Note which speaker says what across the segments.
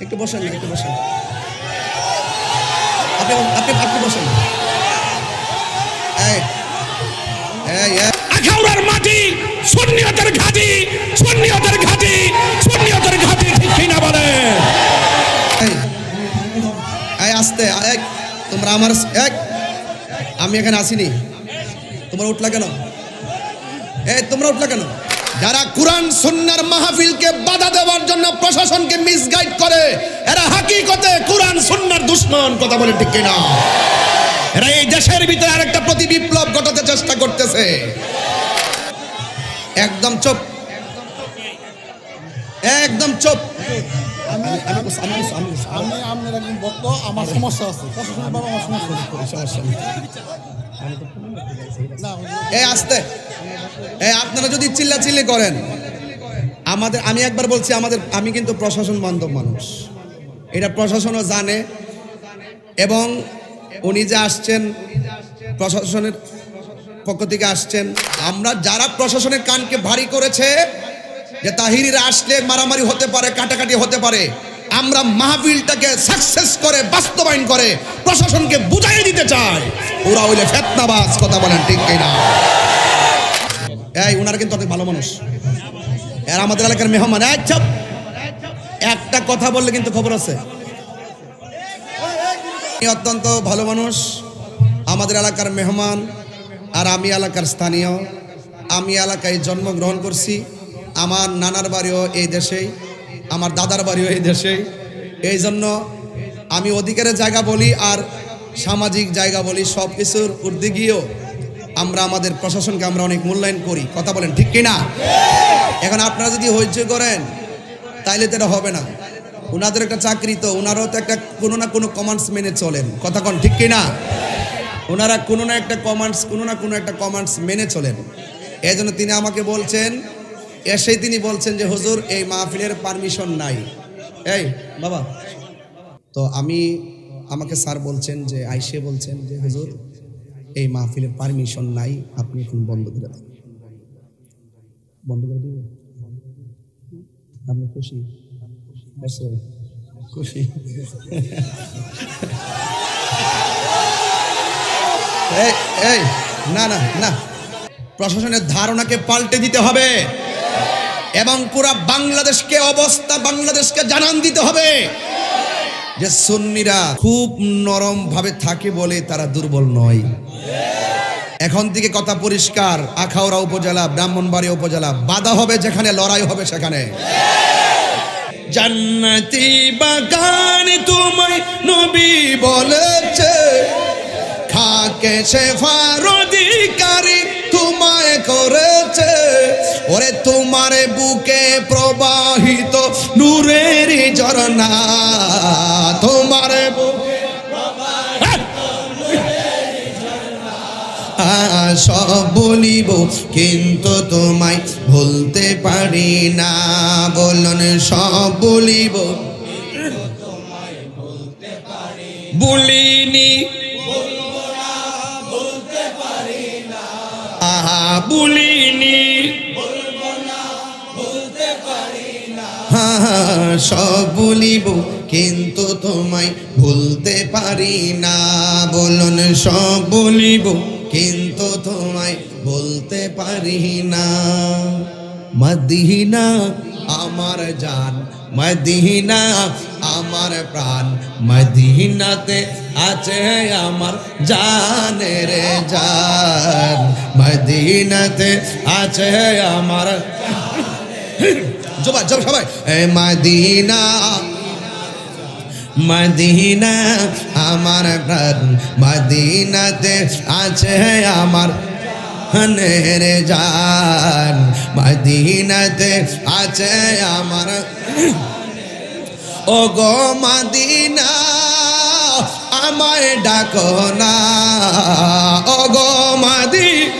Speaker 1: একটু বসেন না, একটু বসেন, আপনি বসেন।
Speaker 2: আখাউড়ার মাটি সুন্নিয়তের ঘাঁটি, সুন্নিয়তের ঘাঁটি, সুন্নিয়তের ঘাঁটি, ঠিক কিনা বলে?
Speaker 1: আস্তে তোমরা আমার আমি এখানে আসিনি, তোমরা উঠলা কেন? তোমরা উঠলা কেন? যারা কুরআন সুন্নাহর মাহফিলকে বাধা দেওয়ার জন্য প্রশাসনকে মিসগাইড করে, এরা হাকিকতে কুরআন সুন্নাহর দুশমন। কথা বলে ঠিক কিনা? এরা এই দেশের ভিতরে আরেকটা প্রতি বিপ্লব ঘটাতে চেষ্টা করতেছে। একদম চুপ, একদম চুপ।
Speaker 3: আমি আপনার একজন ভক্ত, আমার সমস্যা আছে, প্রশাসনের বাবা আমার সমস্যা
Speaker 1: আস্তে। আপনারা যদি চিল্লাচিল্লি করেন আমি একবার বলছি আমি কিন্তু প্রশাসন বান্ধব মানুষ, এটা প্রশাসনও জানে। এবং উনি যে আসছেন প্রশাসনের পক্ষ থেকে আসছেন, আমরা যারা প্রশাসনের কানকে ভারী করেছে যে তাহিরিরা আসলে মারামারি হতে পারে, কাটাকাটি হতে পারে, আমরা মাহফিলটাকে সাকসেস করে বাস্তবায়ন করে প্রশাসনকে বুঝাই দিতে চাই ওরা হইলে ফিতনাবাজ। কথা বলেন ঠিক কিনা? ওনারা কিন্তু অনেক ভালো মানুষ, এরা আমাদের এলাকার মেহমান। একটা কথা বললে কিন্তু খবর আছে। অত্যন্ত ভালো মানুষ, আমাদের এলাকার মেহমান। আর আমি এলাকার স্থানীয়, আমি এলাকায় জন্মগ্রহণ করছি। আমার নানার বাড়িও এই দেশেই, আমার দাদার বাড়িও এই দেশেই। এই জন্য আমি অধিকারের জায়গা বলি আর সামাজিক জায়গা বলি, সব কিছুর ঊর্ধ্বে গিয়েও আমরা আমাদের প্রশাসনকে আমরা অনেক মূল্যায়ন করি। কথা বলেন ঠিক কিনা? এখন আপনারা যদি হইচই করেন তাইলে তো এটা হবে না। ওনাদের একটা চাকরি, তো ওনারাও তো একটা কোনো না কোনো কমান্ডস মেনে চলেন। কথা কন ঠিক কিনা? ওনারা কোনো না একটা কমান্ডস মেনে চলেন। এই জন্য তিনি আমাকে বলছেন, এসেই তিনি বলছেন যে হুজুর এই মাহফিলের পারমিশন নাই। বাবা, তো আমাকে স্যার বলছেন যে আইসে বলছেন যে হুজুর এই মাহফিলের পারমিশন নাই, আপনি এখন বন্ধ করে দেন। বন্ধ করে দিবেন? আপনি খুশি? খুশি? না না না, প্রশাসনের ধারণাকে পাল্টে দিতে হবে এবং পুরা বাংলাদেশকে জানান দিতে হবে যে সুন্নিরা খুব নরম ভাবে থাকে বলে তারা দুর্বল নয়। এখন থেকে কথা পরিষ্কার, আখাউড়া উপজেলা, ব্রাহ্মণবাড়িয়া উপজেলা, বাধা হবে যেখানে, লড়াই হবে সেখানে। জান্নাতি বাগান তোমায় নবী বলেছে, খাকে শেফার অধিকারী তোমায় করেছে। ওরে তোমার বুকে প্রবাহিত নূরের ঝরনা, তোমার বুকে সব বলিব কিন্তু তোমায় ভুলতে পারি না। বলুন সব বলিব, বলিনি বলিনি, সব বলিব কিন্তু তোমায় ভুলতে পারি না। বলুন সব বলিব কিন্তু তোমায় বলতে পারি না। মদিনা আমার জান, মদিনা আমার প্রাণ, মদিনাতে আছে আমার জানের জান, মদিনাতে আছে আমার সবাই মদিনা, মদিনা আমার প্রাণ, মদিনাতে আছে আমার জানের জান, মদিনাতে আছে আমার। ও গো মদিনা আমায় ডাকো না, ও গো মদিনা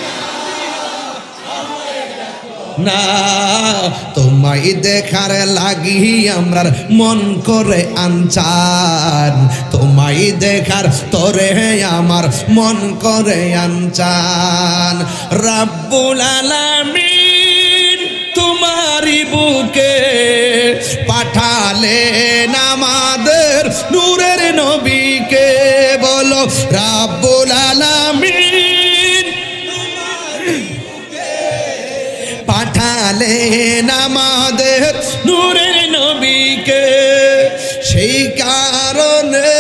Speaker 1: তোমায় দেখার লাগি আমরার মন করে আনচান, তোমায় দেখার তোরে আমার মন করে আনচান। রব্বুল আলামিন তোমারি বুকে পাঠালেন আমাদের নূরের নবীকে বলো রাব্বুল আলামিন পাঠালেন আমাদের নূরের নবীকে সেই কারণে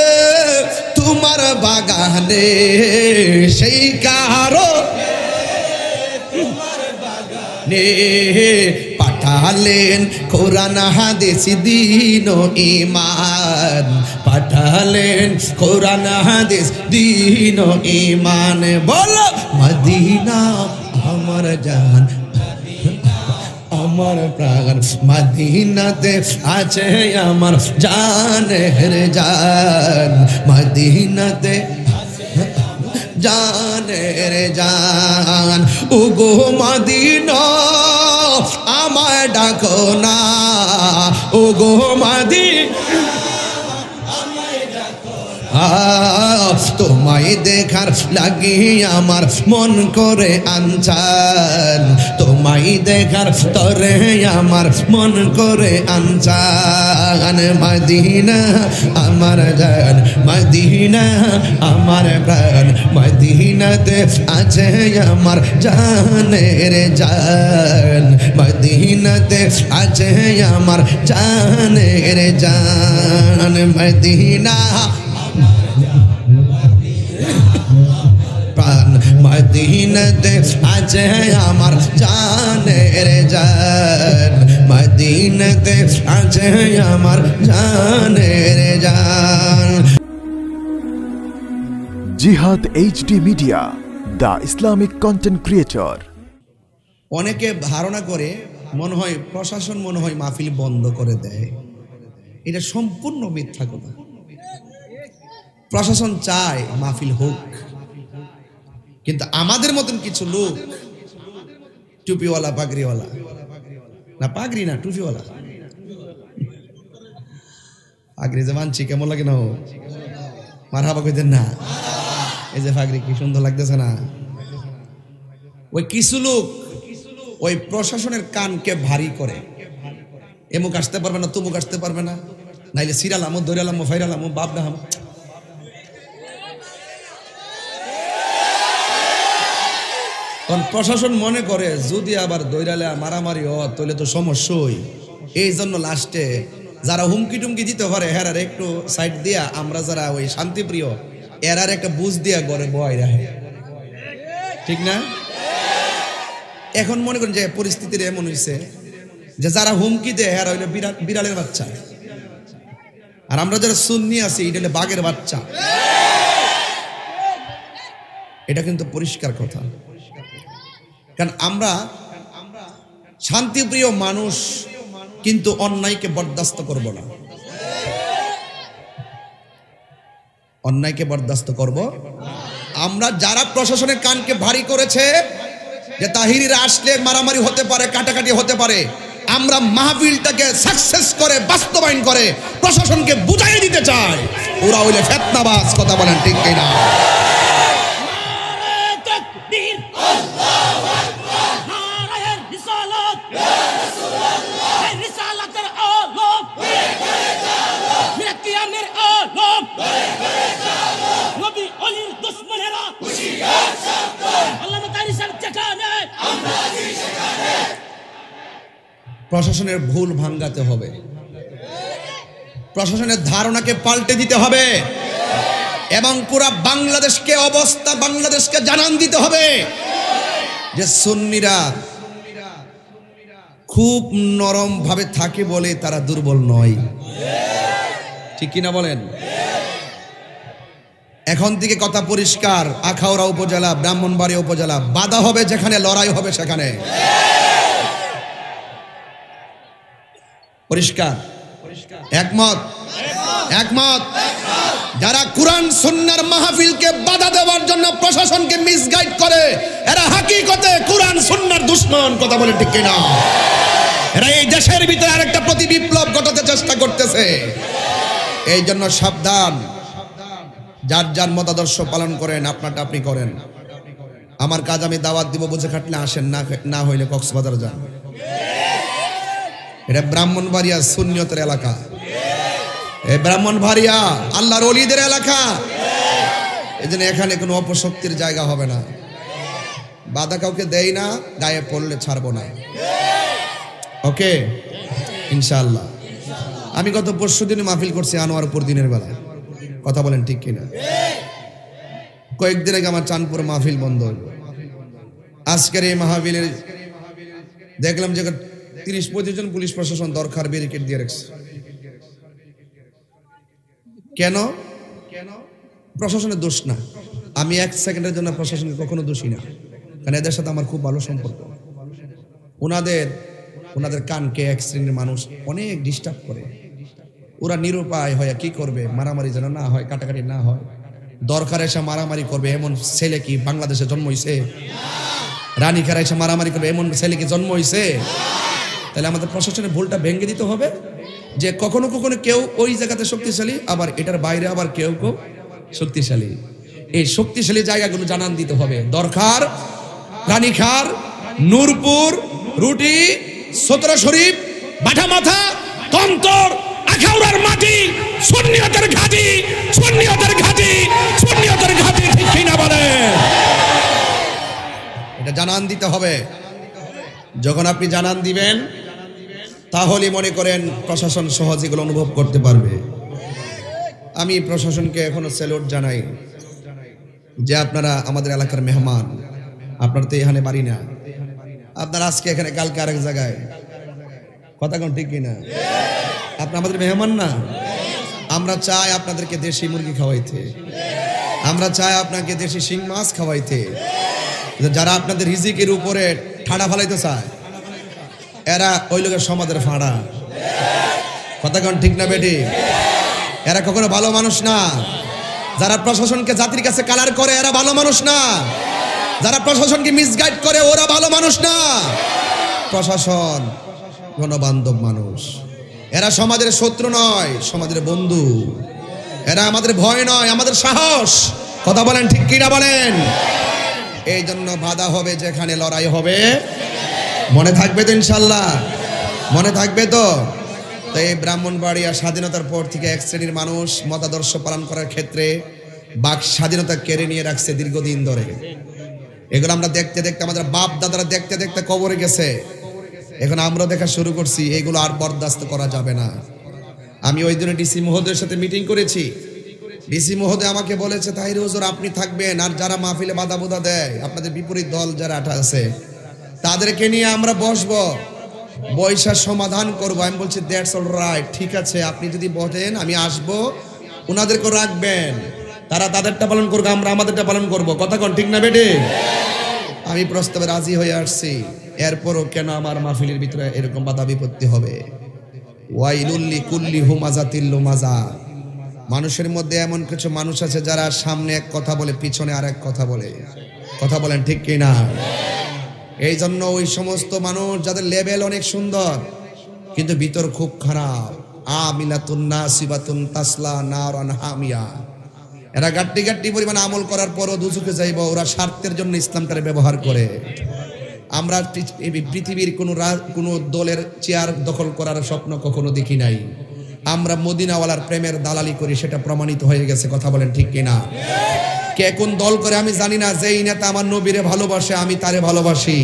Speaker 1: তোমার বাগানে সেই কারণে পাঠালেন কোরআন হাদিস দ্বীন ও ঈমান পাঠালেন কোরআন হাদিস দ্বীন ও ঈমান বলো মদিনা আমার জান আমার প্রাণ মদিনাতে আছে আমার জানের জান মদিনাতে জানের জান ওগো মদিনা আমায় ডাকো না ওগো মদিনা তোমায় দেখার লাগি আমার মন করে আনচান তোমায় দেখার তরে আমার মন করে আনচান মদিনা আমার জান মদিনা আমার প্রাণ মদিনাতে আছে আমার জানের জান মদিনাতে আছে আমার জানের জান মদিনা প্রাণ মদিনাতে আছে আমার জানের জান মদিনাতে আছে আমার জানের জান
Speaker 4: জিহাদ HD media, the Islamic content creator.
Speaker 1: অনেকে ধারণা করে মনে হয় প্রশাসন মনে হয় মাহফিল বন্ধ করে দেয়, এটা সম্পূর্ণ মিথ্যা কথা। প্রশাসন চায় মাহফিল হোক, কিন্তু আমাদের মতন কিছু লোক টুপিওয়ালা পাগড়িওয়ালা না পাগড়ি না টুপিওয়ালা পাগড়ি যে মানছি কেমন লাগে না মারহাবা কইতেন না এই যে পাগড়ি কি সুন্দর লাগতেছে না ওই কিছু লোক ওই প্রশাসনের কানকে ভারী করে এমুক আসতে পারবে না তুমুক আসতে পারবে না নাইলে সিরালামো দৈরালামো ফাইরালামো বাপ না কারণ প্রশাসন মনে করে যদি আবার দৈরালে মারামারি হয় তাহলে তো সমস্যাই। এই জন্য লাস্টে যারা হুমকি টুমকি দিতে পারে হেরার একটু সাইড দিয়া আমরা যারা ওই শান্তিপ্রিয় এরার একটা বুঝ দিয়া ঘরে বয় রাখে, ঠিক না? এখন মনে করেন যে পরিস্থিতির এমন হয়েছে যে যারা হুমকি দেয় হেরা হইলো বিড়ালের বাচ্চা, আর আমরা যারা সুন্নি আছি এটা হলো বাঘের বাচ্চা। এটা কিন্তু পরিষ্কার কথা, কারণ আমরা শান্তিপ্রিয় মানুষ কিন্তু অন্যায়কে বরদাস্ত করব না, অন্যায়কে বরদাস্ত করব আমরা। যারা প্রশাসনের কানকে ভারী করেছে যে তাহিরিরা আসলে মারামারি হতে পারে কাটাকাটি হতে পারে, আমরা মাহফিলটাকে সাকসেস করে বাস্তবায়ন করে প্রশাসনকে বুঝাই দিতে চাই ওরা হইলে ফিতনাবাজ। কথা বলেন ঠিক কিনা? প্রশাসনের ভুল ভাঙাতে হবে, প্রশাসনের ধারণাকে পাল্টে দিতে হবে এবং পুরা বাংলাদেশকে জানান দিতে হবে যে সুন্নিরা খুব নরম ভাবে থাকে বলে তারা দুর্বল নয়, ঠিক কিনা বলেন? এখন থেকে কথা পরিষ্কার, আখাউড়া উপজেলা ব্রাহ্মণবাড়িয়া উপজেলা বাধা হবে যেখানে, লড়াই হবে সেখানে। পরিষ্কার? একমত? একমত? যারা কোরআন সুন্নাহর মাহফিলকে বাধা দেওয়ার জন্য প্রশাসনকে মিসগাইড করে এরা হাকিকতে কোরআন সুন্নাহর দুশমন। কথা বলে ঠিক কিনা? এরা এই দেশের ভিতরে আরেকটা প্রতি বিপ্লব ঘটাতে চেষ্টা করতেছে। এই জন্য সাবধান, যার যার মতাদর্শ পালন করেন, আপনারটা আপনি করেন। আমার কাজ আমি দাওয়াত দিব, বুঝে খাটলে আসেন, না হইলে কক্সবাজার যান। এটা ব্রাহ্মণবাড়িয়া সুন্নিয়তের এলাকা, এই ব্রাহ্মণবাড়িয়া আল্লাহর ওলিদের এলাকা। এজন্য এখানে কোনো অপশক্তির জায়গা হবে না। বাধা কাউকে দেই না, গায়ে পড়লে ছাড়বো না। ওকে, ইনশাআল্লাহ। আমি গত পরশুদিন মাহফিল করছি আনোয়ারপুর দিনের বেলা, কথা বলেন ঠিক কিনা? কয়েকদিন আগে আমার চাঁদপুর মাহফিল বন্ধ হল। আজকের এই মাহফিলের দেখলাম যে 30-35 জন পুলিশ প্রশাসন দরকার ব্যারিকেড দিয়ে রাখছে। কেন? প্রশাসনের দোষ না, আমি 1 সেকেন্ডের জন্য প্রশাসনকে কখনো দোষী না, কারণ এদের সাথে আমার খুব ভালো সম্পর্ক। ওনাদের কানকে এক শ্রেণীর মানুষ অনেক ডিস্টার্ব করে। ওরা নিরুপায় হয়ে কি করবে, মারামারি যেন না হয়, কাটাকাটি না হয়, দরকার এসে মারামারি করবে এমন ছেলে কি বাংলাদেশে জন্ম হয়েছে? রানীখারা এসে মারামারি করবে এমন ছেলে কি জন্ম হয়েছে? তাহলে আমাদের প্রশাসনের ভুলটা ভেঙে দিতে হবে যে কখনো কখনো কেউ ওই জায়গাতে শক্তিশালী, আবার এটার বাইরে আবার কেউ কেউ শক্তিশালী। এই শক্তিশালী জায়গাগুলো জানান দিতে হবে। দরকার রানীখার, নূরপুর, রুটি, সতরা শরীফ, বাটা মাথা, তন্তর, আখাউড়ার মাটি, সুন্নিয়তের ঘাঁটি, সুন্নিয়তের ঘাঁটি, সুন্নিয়তের ঘাঁটি, ঠিক কিনা বলে? এটা জানান দিতে হবে। যখন আপনি জানান দিবেন তাহলে মনে করেন প্রশাসন সহজে এগুলো অনুভব করতে পারবে। আমি প্রশাসনকে এখনো স্যালুট জানাই যে আপনারা আমাদের এলাকার মেহমান। আপনার তো এখানে বাড়ি না, আপনারা আজকে এখানে, কালকে আরেক জায়গায়, কথা কোন ঠিক কিনা? আপনি আমাদের মেহমান না? আমরা চাই আপনাদেরকে দেশি মুরগি খাওয়াইতে, আমরা চাই আপনাকে দেশি শিং মাছ খাওয়াইতে। যারা আপনাদের রিজিকের উপরে ঠাড়া ফালাইতে চায় এরা ওই লোকের সমাজের ফাঁড়া, কথা কোন ঠিক না বেটি? এরা কখনো ভালো মানুষ না। যারা প্রশাসনকে জাতির কাছে কালার করে এরা ভালো মানুষ না। যারা প্রশাসনকে মিসগাইড করে ওরা ভালো মানুষ না। প্রশাসন গণবান্ধব মানুষ, এরা সমাজের শত্রু নয়, সমাজের বন্ধু। এরা আমাদের ভয় নয়, আমাদের সাহস। কথা বলেন ঠিক কিনা বলেন? এই জন্য বাধা হবে, যেখানে লড়াই হবে। মনে থাকবে তো ইনশাল্লাহ? মনে থাকবে তো? তো এই ব্রাহ্মণবাড়িয়া স্বাধীনতার পর থেকে এক শ্রেণীর মানুষ মতাদর্শ পালন করার ক্ষেত্রে বাক স্বাধীনতা কেড়ে নিয়ে রাখছে দীর্ঘদিন ধরে। এগুলো আমরা দেখতে দেখতে, আমাদের বাপ দাদারা দেখতে দেখতে কবরে গেছে, এখন আমরা দেখা শুরু করছি। এগুলো আর বরদাস্ত করা যাবে না। আমি ওই দিনে ডিসি মহোদয়ের সাথে মিটিং করেছি। ডিসি মহোদয় আমাকে বলেছে, তাহির হুজুর আপনি থাকবেন, আর যারা মাহফিলে বাধা বোধা দেয়, আপনাদের বিপরীত দল যারা আছে তাদেরকে নিয়ে আমরা বসবো, বৈশাখ সমাধান করবো। আমি বলছি দ্যাটস অল রাইট, ঠিক আছে, আপনি যদি বলেন আমি আসবো, ওনাদেরকে রাখবেন, তারা তাদেরটা পালন করবে, আমরা আমাদেরটা পালন করবো। কথা কোন ঠিক না বেটে? আমি প্রস্তাবে রাজি হয়ে আসছি। এরপরও কেন আমার মাহফিলের ভিতরে এরকম বাধা বিপত্তি হবে? ওয়াইলুল্লি কুল্লি হুমাজাতিল লুমাজা। মানুষের মধ্যে এমন কিছু মানুষ আছে যারা সামনে এক কথা বলে পিছনে আর এক কথা বলে। কথা বলেন ঠিক কিনা? এই জন্য ওই সমস্ত মানুষ যাদের লেভেল অনেক সুন্দর কিন্তু ভিতর খুব খারাপ, আমিলাতুন নাসিবাতুন তাসলা নারান হামিয়া, এরা গাট্টি গাট্টি পরিমাণ আমল করার পরও দুজকে যাইব। ওরা স্বার্থের জন্য ইসলামটারে ব্যবহার করে। আমরা পৃথিবীর কোনো দলের চেয়ার দখল করার স্বপ্ন কখনো দেখি নাই। আমরা মদিনাওয়ালার প্রেমের দালালি করি, সেটা প্রমাণিত হয়ে গেছে। কথা বলেন ঠিক কিনা? কে কোন দল করে আমি জানি না। যেই নেতা আমার নবীরে ভালোবাসে আমি তারে ভালোবাসি,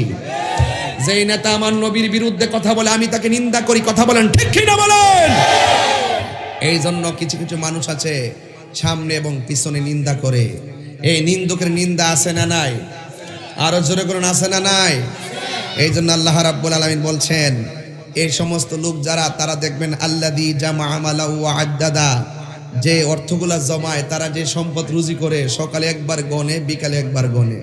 Speaker 1: যেই নেতা আমার নবীর বিরুদ্ধে কথা বলে আমি তাকে নিন্দা করি। কথা বলেন ঠিক কিনা বলেন? এই জন্য কিছু কিছু মানুষ আছে সামনে এবং পিছনে নিন্দা করে। এই নিন্দুকের নিন্দা আছে না নাই? আরো জোরে করুন, আছে না নাই? এই জন্য আল্লাহ রাব্বুল আলামিন বলছেন, এই সমস্ত লোক যারা, তারা দেখবেন আল্লাযী জামা আমালা ওয়া আদ্দাদা, যে অর্থগুলা জমায়, তারা যে সম্পদ রুজি করে, সকালে একবার গনে, বিকালে একবার গনে,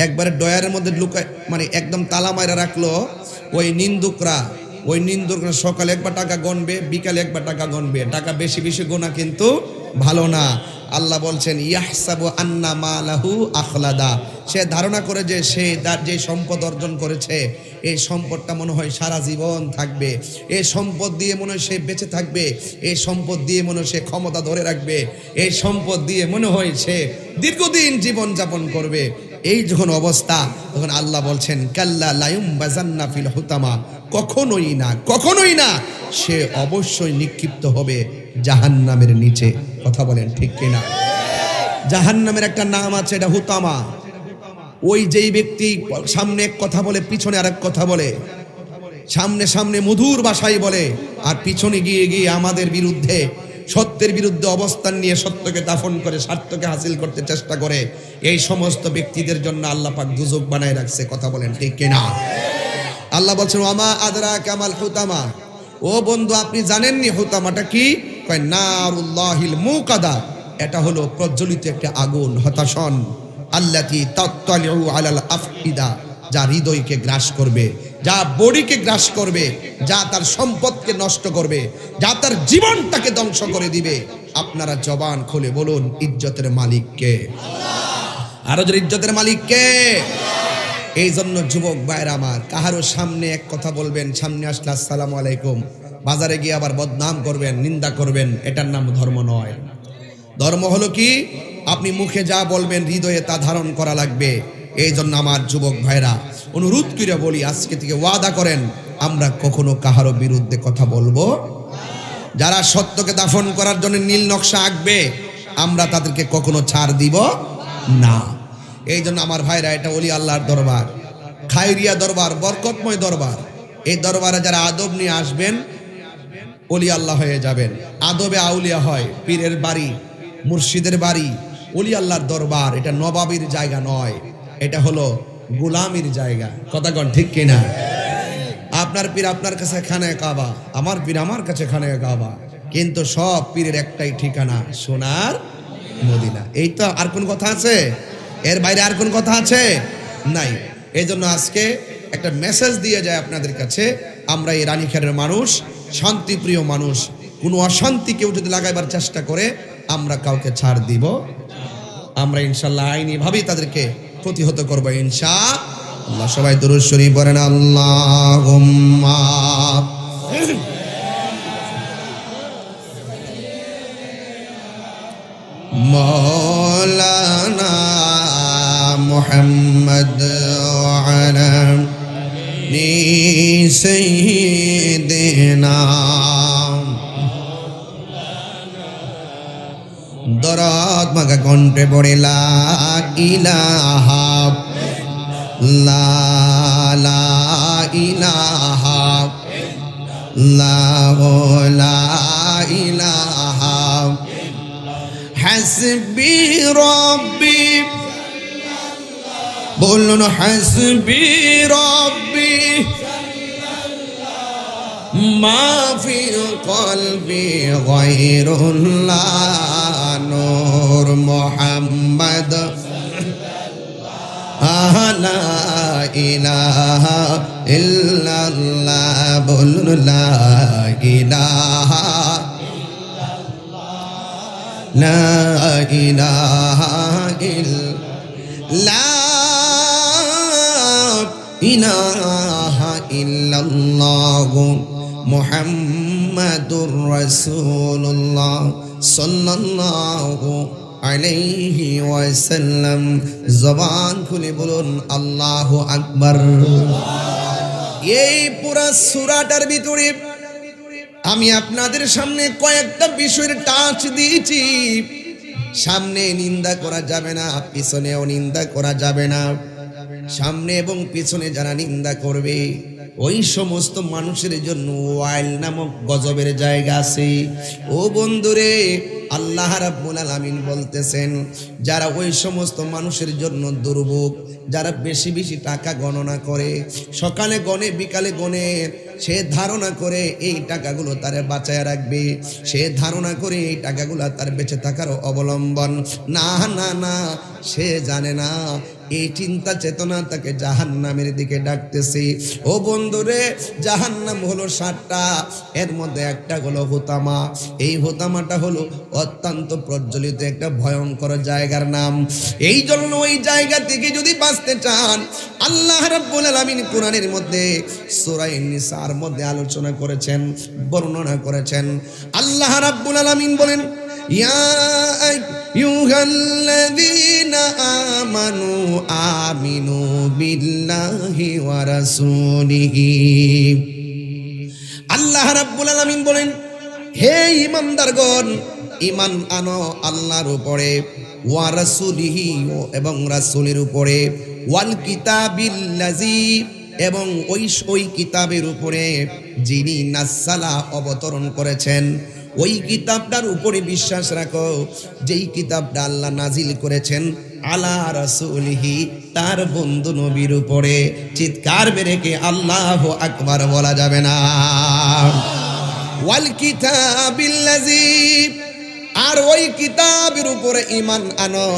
Speaker 1: একবারে ডয়ারের মধ্যে লুকায়, মানে একদম তালা মাইরা রাখলো। ওই নিন্দুকরা সকালে একবার টাকা গণবে, বিকালে একবার টাকা গণবে। টাকা বেশি বেশি গোনা কিন্তু ভালো না। আল্লাহ বলছেন ইয়াহসাবু আন্না মালাহু আখলাদা, সে ধারণা করে যে সে যে সম্পদ অর্জন করেছে এই সম্পদটা মনে হয় সারা জীবন থাকবে, এই সম্পদ দিয়ে মনে হয় সে বেঁচে থাকবে, এই সম্পদ দিয়ে মনে হয় সে ক্ষমতা ধরে রাখবে, এই সম্পদ দিয়ে মনে হয় সে দীর্ঘদিন জীবন যাপন করবে। এই যখন অবস্থা, তখন আল্লাহ বলছেন কাল্লা লায়ুম বাজান্না ফিল হুতামা, কখনোই না, কখনোই না, সে অবশ্যই নিক্ষিপ্ত হবে জাহান্নামের নিচে। কথা বলেন ঠিক কিনা? জাহান্নামের একটা নাম আছে, এটা হুতামা। ওই যেই ব্যক্তি সামনে এক কথা বলে পিছনে আরেক কথা বলে, সামনে সামনে মধুর ভাষায় বলে আর পিছনে গিয়ে গিয়ে আমাদের বিরুদ্ধে, সত্যের বিরুদ্ধে অবস্থান নিয়ে সত্যকে দাফন করে স্বার্থকে হাসিল করতে চেষ্টা করে, এই সমস্ত ব্যক্তিদের জন্য আল্লাহ পাক দুজক বানায় রাখছে। কথা বলেন ঠিক কিনা? আল্লাহ বলছেন ওয়ামা আদরা কামাল হুতামা, ও বন্ধু আপনি জানেননি হুতামাটা কি? কয় নারুল্লাহিল মুকাদা, এটা হলো প্রজ্বলিত একটা আগুন, হতাশন। আল্লাতি তাত্তালিউ আলাল আফইদা, যা হৃদয়কে গ্রাস করবে, যা বডিকে গ্রাস করবে, যা তার সম্পদকে নষ্ট করবে, যা তার জীবনটাকে ধ্বংস করে দিবে। আপনারা জবান খুলে বলুন ইজ্জতের মালিক কে? আরো জোরে ইজ্জতের মালিক কে? এই জন্য যুবক ভাইরা আমার, কাহারো সামনে এক কথা বলবেন, সামনে আসলে আসসালামু আলাইকুম, বাজারে গিয়ে আবার বদনাম করবেন, নিন্দা করবেন, এটার নাম ধর্ম নয়। ধর্ম হলো কি? আপনি মুখে যা বলবেন হৃদয়ে তা ধারণ করা লাগবে। এই জন্য আমার যুবক ভাইরা অনুরোধ করে বলি, আজকে থেকে ওয়াদা করেন আমরা কখনো কাহারো বিরুদ্ধে কথা বলবো। যারা সত্যকে দাফন করার জন্য নীল নকশা আঁকবে, আমরা তাদেরকে কখনো ছাড় দিব না। এই জন্য আমার ভাইরা, এটা ওলি আল্লাহর দরবার, খায়রিয়া দরবার, বরকতময় দরবার। এই দরবারে যারা আদব নিয়ে আসবেন ওলি আল্লাহ হয়ে যাবেন। আদবে আউলিয়া হয়, পীরের বাড়ি, মুর্শিদের বাড়ি। ওলি আল্লাহর দরবার এটা নবাবির জায়গা নয়, এটা হলো গোলামির জায়গা। কথা কন ঠিক কিনা? আপনার পীর আপনার কাছে খানায়ে কাবা, আমার পীর আমার কাছে খানায়ে কাবা, কিন্তু সব পীরের একটাই ঠিকানা, সোনার মদিনা। এই তো, আর কোন কথা আছে? এর বাইরে আর কোন কথা আছে? নাই। এই জন্য আজকে একটা মেসেজ দিয়ে যায় আপনাদের কাছে, আমরা এই রানীখারের মানুষ, শান্তিপ্রিয় মানুষ। কোনো অশান্তি কেউ যদি লাগাইবার চেষ্টা করে, আমরা কাউকে ছাড় দিব। আমরা ইনশাল্লাহ আইনি ভাবেই তাদেরকে প্রতিহত করবো ইনশাআল্লাহ। সবাই দুরূদ শরীফ পড়েন আল্লাহুম্মা মাওলানা মুহাম্মদ আলা সাইয়্যিদিনা। দরদ মাগা কণ্ঠে পড়ে লা ইলাহা লা ইলাহা লা ইলাহা হাসবি রব্বি, বলুন হাসবি রব্বি মা ফি কলবি গায়রুল্লাহ, নূর মুহাম্মদ লা ইলাহা ইল্লাল্লাহ, বলুন লা ইলাহা লা ইলাহা ইল্লাল্লাহ মুহাম্মাদুর রাসূলুল্লাহ সাল্লাল্লাহু আলাইহি ওয়াসাল্লাম। জবান খুলে বলুন আল্লাহু আকবার। এই পুরা সূরাটার ভিতরে আমি আপনাদের সামনে কয়েকটা বিষয়ের টাচ দিয়েছি। সামনে নিন্দা করা যাবে না, পিছনেও নিন্দা করা যাবে না। সামনে এবং পিছনে যারা নিন্দা করবে, ওই সমস্ত মানুষের জন্য ওয়াইল নামক গজবের জায়গা আছে। ও বন্ধুরে, আল্লাহ রাব্বুল আলামিন বলতেছেন, যারা ওই সমস্ত মানুষের জন্য দুর্ভোগ, যারা বেশি বেশি টাকা গণনা করে, সকালে গনে বিকালে গনে, সে ধারণা করে এই টাকাগুলো তারে বাঁচায় রাখবে, সে ধারণা করে এই টাকাগুলো তার বেঁচে থাকার অবলম্বন। না না না, সে জানে না এই চিন্তা চেতনা তাকে জাহান্নামের দিকে ডাকতেছে। ও বন্ধুরে, জাহান্নাম হলো 7টা, এর মধ্যে একটা হলো হুতামা। এই হুতামাটা হলো অত্যন্ত প্রজ্বলিত একটা ভয়ঙ্কর জায়গার নাম। এই জন্য ওই জায়গা থেকে যদি বাঁচতে চান, আল্লাহ রাব্বুল আলামিন কোরআনের মধ্যে সূরা নিসার মধ্যে আলোচনা করেছেন, বর্ণনা করেছেন। আল্লাহ রাব্বুল আলামিন বলেন, ইয়া আইয়ুহাল্লাযীনা আমানু আমিনু বিল্লাহি ওয়া রাসূলিহি আল্লাহ রাব্বুল আলামিন বলেন, হে ঈমানদারগণ, ঈমান আনো আল্লাহর উপরে, ওয়া রাসূলিহি, এবং রাসূলের উপরে, ওয়াল কিতাবিল্লাযী, এবং ওই কিতাবের উপরে যিনি নাযালা অবতরণ করেছেন, ওই কিতাবটার উপরে বিশ্বাস রাখো যেই কিতাবটা আল্লাহ নাজিল করেছেন আলা রাসূলিহি, তার বন্ধু নবীর উপরে। চিৎকার বেড়ে কে আল্লাহু আকবার বলা যাবে না? ওয়াল কিতাবিল্লাযী, আর ওই কিতাবের উপরে ঈমান আনো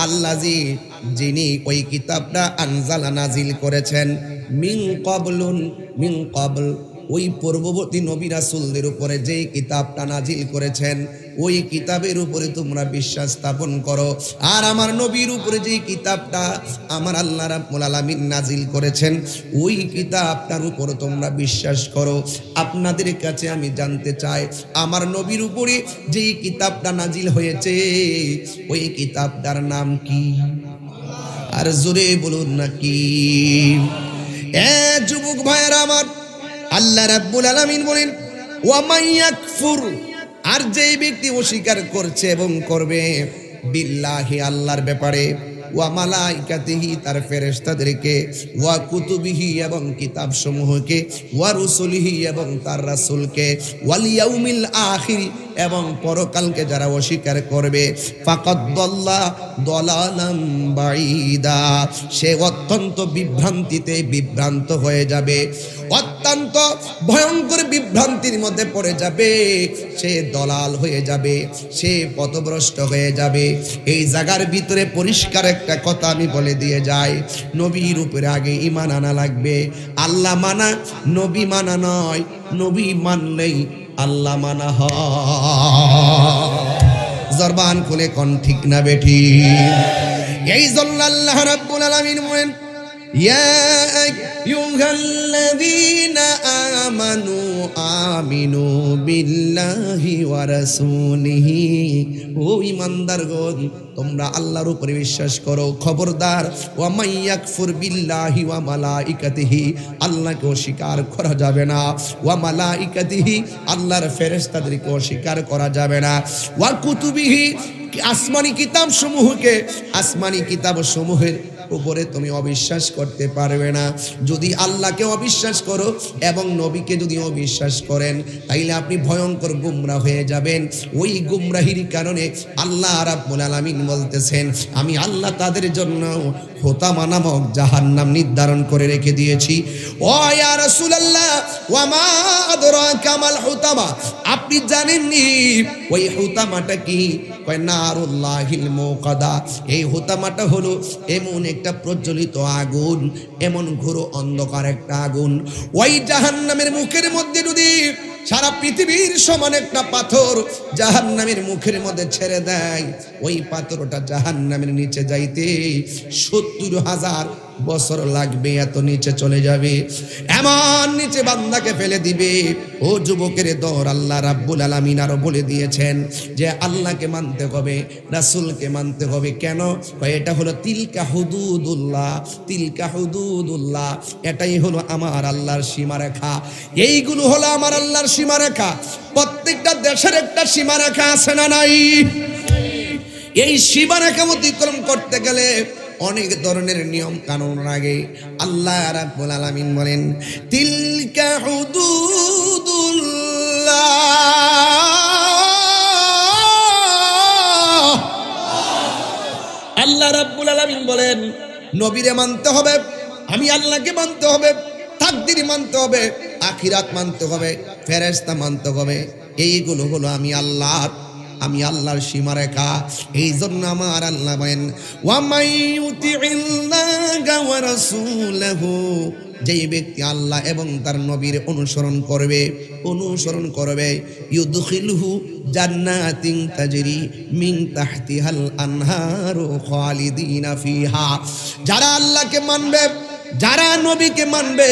Speaker 1: আল্লাযী, যিনি ওই কিতাবটা আনজালা নাজিল করেছেন, মিন ক্বাবল, ওই পূর্ববর্তী নবী রাসূলদের উপরে যেই কিতাবটা নাজিল করেছেন ওই কিতাবের উপরে তোমরা বিশ্বাস স্থাপন করো। আর আমার নবীর উপরে যেই কিতাবটা আমার আল্লাহ রাব্বুল আলামিন নাজিল করেছেন ওই কিতাবটার উপর তোমরা বিশ্বাস করো। আপনাদের কাছে আমি জানতে চাই, আমার নবীর উপরে যেই কিতাবটা নাজিল হয়েছে ওই কিতাবটার নাম কি? আর জোরে বলুন না কি? যুবক ভাইয়েরা আমার, আল্লাহ রাব্বুল আলামিন বলেন, ওয়া মাইয়াকফুর, আর যেই ব্যক্তি অস্বীকার করছে এবং করবে, বিল্লাহি, আল্লাহর ব্যাপারে, ওয়া মালাইকাতিহি, তার ফেরেশতাদেরকে, ওয়া কুতুবিহি, এবং কিতাব সমূহকে, ওয়া রুসুলিহি, এবং তার রাসূলকে, ওয়াল ইয়াউমিল আখির, এবং পরকালকে যারা অস্বীকার করবে, ফাকাদ দাল্লা দালালাম বাঈদা, সে অত্যন্ত বিভ্রান্তিতে বিভ্রান্ত হয়ে যাবে, অত্যন্ত ভয়ঙ্কর বিভ্রান্তির মধ্যে পড়ে যাবে, সে দলাল হয়ে যাবে, সে পথভ্রষ্ট হয়ে যাবে। এই জায়গার ভিতরে পরিষ্কার একটা কথা আমি বলে দিয়ে যাই, নবীর উপরে আগে ঈমান আনা লাগবে। আল্লাহ মানা নবী মানা নয়, নবী মানলেই আল্লাহ মানা হয়। জবান খুলে কোন ঠিক না বেঠি? এই জন্য আল্লাহ রাব্বুল আলামিন বলেন, ইয়া আইয়ুহাল্লাযীনা আমানু আমিনু বিল্লাহি ওয়া রাসূলিহি, ও ঈমানদারগণ, তোমরা আল্লাহর উপরে বিশ্বাস করো। খবরদার, ওয়া মাইয়াকফুর বিল্লাহি ওয়া মালাইকাতিহি, আল্লাহকে অস্বীকার করা যাবে না। ওয়া মালাইকাতিহি, আল্লাহর ফেরেশতাদেরকে অস্বীকার করা যাবে না। ওয়া কুতুবিহি, আসমানি কিতাব সমূহকে, আসমানি কিতাব সমূহের উপরে তুমি অবিশ্বাস করতে পারবে না। যদি আল্লাহকে অবিশ্বাস করো এবং নবীকে যদি অবিশ্বাস করেন তাইলে আপনি ভয়ঙ্কর গুমরা হয়ে যাবেন। ওই গুমরাহির কারণে আল্লাহ রাব্বুল আলামিন বলতেছেন, আমি আল্লাহ তাদের জন্য হুতামা নামক জাহান্নাম নির্ধারণ করে রেখে দিয়েছি। ও ইয়া রাসূলুল্লাহ, ওয়া মা আদরাকা মাল হুতামা, আপনি জানেননি ওই হুতামাটা কি? কয় নারুল্লাহিল মুকাদা, এই হুতামাটা হলো এমন একটা প্রজ্বলিত আগুন, এমন ঘোর অন্ধকার একটা আগুন। ওই জাহান্নামের মুখের মধ্যে যদি সারা পৃথিবীর সমান একটা পাথর জাহান্নামের মুখের মধ্যে ছেড়ে দেয়, ওই পাথরটা জাহান্নামের নিচে যাইতে ৭০,০০০ বছর লাগবে, এত নিচে চলে যাবে, এমন নিচে বান্দাকে ফেলে দিবে। ও যুবকের দর, আল্লাহ রাব্বুল আলামিন আরো বলে দিয়েছেন যে আল্লাহকে মানতে হবে, রাসূলকে মানতে হবে। কেন? এটা হলো তিলকা হুদুদুল্লাহ, তিলকা হুদুদুল্লাহ, এটাই হলো আমার আল্লাহর সীমারেখা। এইগুলো হলো আমার আল্লাহর সীমারেখা। প্রত্যেকটা দেশের একটা সীমারেখা আছে না নাই? এই সীমারেখা অতিক্রম করতে গেলে অনেক ধরনের নিয়ম কানুন লাগে। আল্লাহ রাব্বুল আলামিন বলেন, তিলকা হুদুদুল্লাহ। আল্লাহ রাব্বুল আলামিন বলেন, নবীরে মানতে হবে, আমি আল্লাহকে মানতে হবে, তাকদীর মানতে হবে, আখিরাত মানতে হবে, ফেরেশতা মানতে হবে। এইগুলো হলো আমি আল্লাহর সীমারেখা। এই জন্য আমার আল্লাহ বলেন, ওয়া মাইয়ুতিইল্লাহা ওয়া রাসূলাহু, যেই ব্যক্তি আল্লাহ এবং তার নবীর অনুসরণ করবে, ইউদখিলহু জান্নাতিন তাজরি মিন তাহতিহাল আনহারু খালিদিনা ফিহা, যারা আল্লাহকে মানবে, যারা নবীকে মানবে,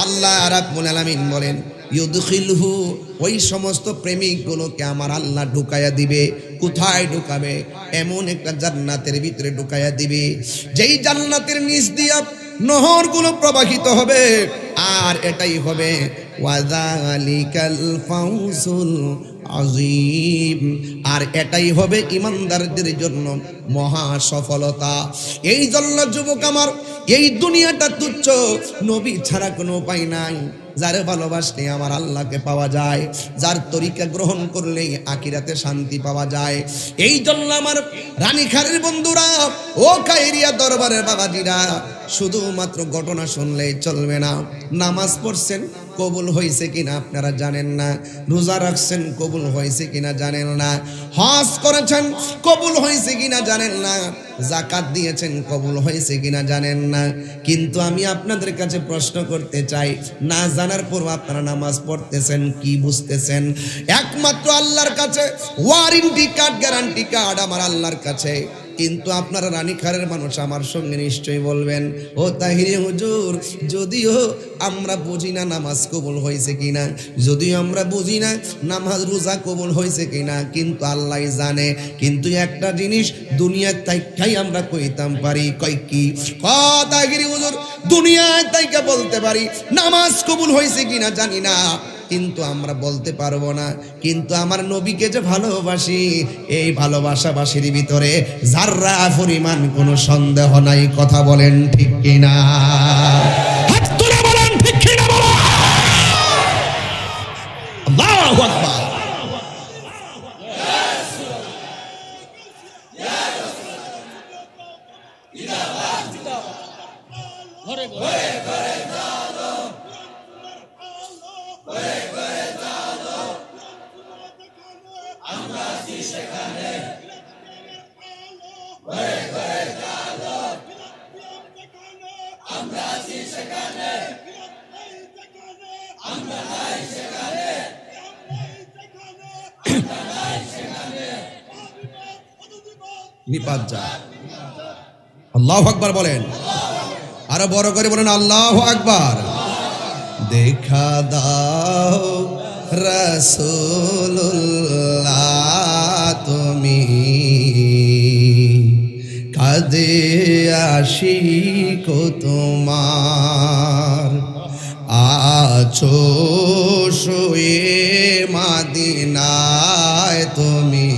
Speaker 1: আল্লাহ রাব্বুল আলামিন বলেন, ইউদখিলহু, ওই সমস্ত প্রেমিকগুলোকে আমার আল্লাহ ঢুকায়া দিবে। কোথায় ঢুকাবে? এমন একটা জান্নাতের ভিতরে ঢুকায়া দিবে, যেই জান্নাতের নিচ দিয়া নহরগুলো প্রবাহিত হবে। আর এটাই হবে ওয়াযালিকাল ফাউজুল আযীম। আর এটাই হবে ইমানদারদের জন্য মহা সফলতা। এই জন্য যুবক আমার, এই দুনিয়াটা তুচ্ছ, নবী ছাড়া কোনো উপায় নাই। যার ভালোবাসলে আমার আল্লাহকে পাওয়া যায়, যার তরিকা গ্রহণ করলেই আখিরাতে শান্তি পাওয়া যায়। এই জন্য আমার রানীখারের বন্ধুরা, ও কাইরিয়া দরবারের বাবাজিরা, শুধুমাত্র ঘটনা শুনলেই চলবে না। নামাজ পড়ছেন, কবুল হয়েছে কিনা আপনারা জানেন না। রোজা রাখছেন, কবুল হয়েছে কিনা জানেন না। হজ করেছেন, কবুল হয়েছে কিনা জানেন না। যাকাত দিয়েছেন, কবুল হয়েছে কিনা জানেন না। কিন্তু আমি আপনাদের কাছে প্রশ্ন করতে চাই, না জানার পর আপনারা নামাজ পড়তেছেন, কি বুঝতেছেন? একমাত্র আল্লাহর কাছে ওয়ারেন্টি কার্ড, গ্যারান্টি কার্ড আমার আল্লাহর কাছে। কিন্তু আপনারা রানীখারের মানুষ আমার সঙ্গে নিশ্চয়ই বলবেন, ও তাহিরি হুজুর, যদিও আমরা বুঝি না নামাজ কবুল হয়েছে কিনা, যদিও আমরা বুঝি না নামাজ রোজা কবুল হয়েছে কিনা, কিন্তু আল্লাহ জানে। কিন্তু একটা জিনিস দুনিয়ার তাইকাই আমরা কইতাম পারি, কই কি? তাহিরি হুজুর, দুনিয়ায় তাইকা বলতে পারি নামাজ কবুল হয়েছে কিনা জানি না, কিন্তু আমরা বলতে পারবো না। কিন্তু আমার নবীকে যে ভালোবাসি, এই ভালোবাসাবাসীর ভিতরে যাররা পরিমাণ কোনো সন্দেহ নাই। কথা বলেন ঠিক কিনা?
Speaker 2: হাত তুলে বলেন ঠিক কিনা বলো।
Speaker 1: আল্লাহু আকবার। নিপাত যা। আল্লাহু আকবার বলেন, আরো বড় করে বলেন আল্লাহু আকবার। দেখা দাও রাসূলুল্লাহ, তুমি কাঁদে আশিক তোমার, আছো শুয়ে মদিনায় তুমি,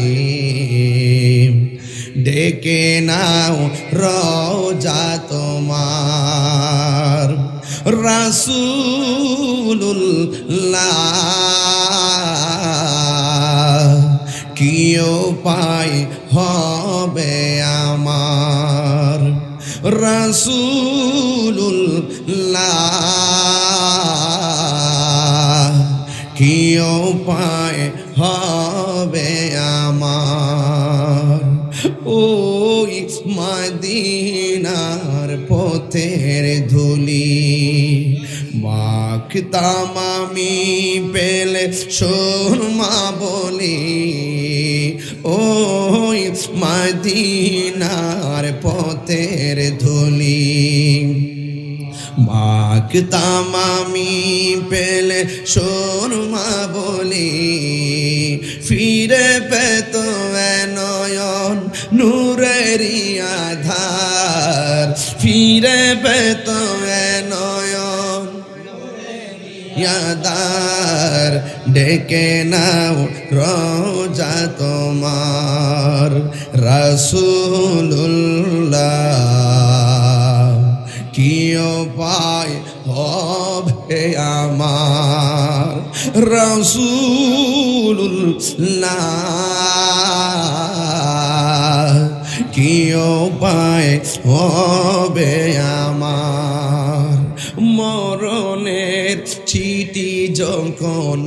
Speaker 1: ডেকে নাও রওজা তোমার। রাসূলুল্লাহ কি উপায় হবে আমার, রাসূলুল্লাহ কি উপায় হবে আমার। ওই মদিনার পথের ধুলি মাখতাম আমি, পেলে সুরমা বলি। ওই মদিনার পথের ধুলি মাখতাম আমি, পেলে সুরমা বলি। ফিরে পেত নয়ন নূরেরি আধার, ফিরে পেত নয়ন আধার, ডেকে নাও রওজা তোমার। রাসূলুল্লাহ কি উপায় হবে আমার, রাসূলুল্লাহ কি উপায় হবে আমার। মরণের চিঠি যখন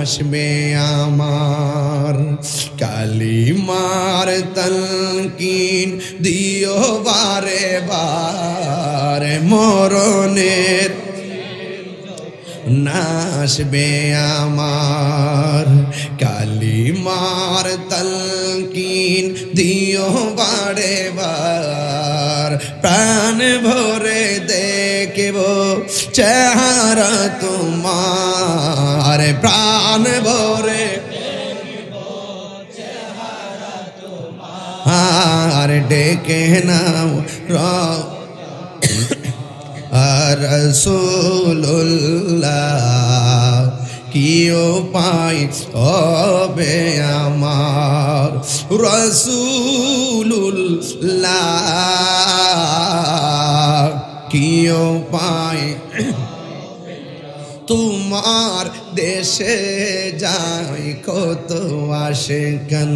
Speaker 1: আসবে আমার, কালিমার তালকিন দিও বারে বারে। মরণের নাসবে আমার, কালিমার তালকিন দিও বারে বার। প্রাণ ভরে দেখব চেহারা তোমার, প্রাণ ভরে আর ডেকে নাও রাসূলুল্লাহ কি উপায় হবে আমার রাসূলুল্লাহ কি উপায় তোমার দেশে যাই কত আশিকান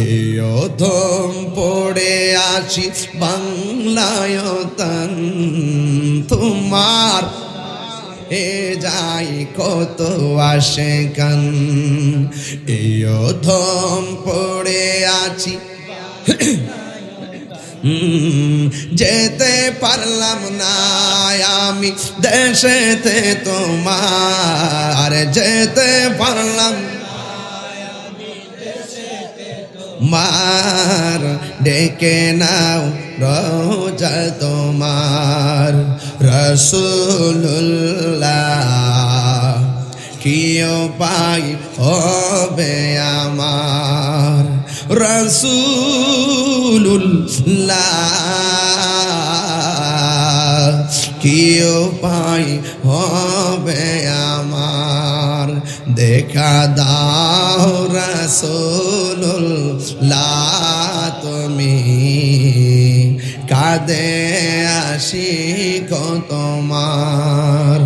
Speaker 1: এই অধম পড়ে আছি বাংলায় তান তোমার এ যাই কত আশিকান এই অধম পড়ে আছি যেতে পারলাম না আমি দেশেতে তোমার যেতে পারলাম মার ডেকে নাও রোজা তোমার রাসূলুল্লাহ কি উপায় হবে আমার রাসূলুল্লাহ কি উপায় হবে আমার দেখা দাও রাসূলুল্লাহ তুমি কাঁদে আশিক তোমার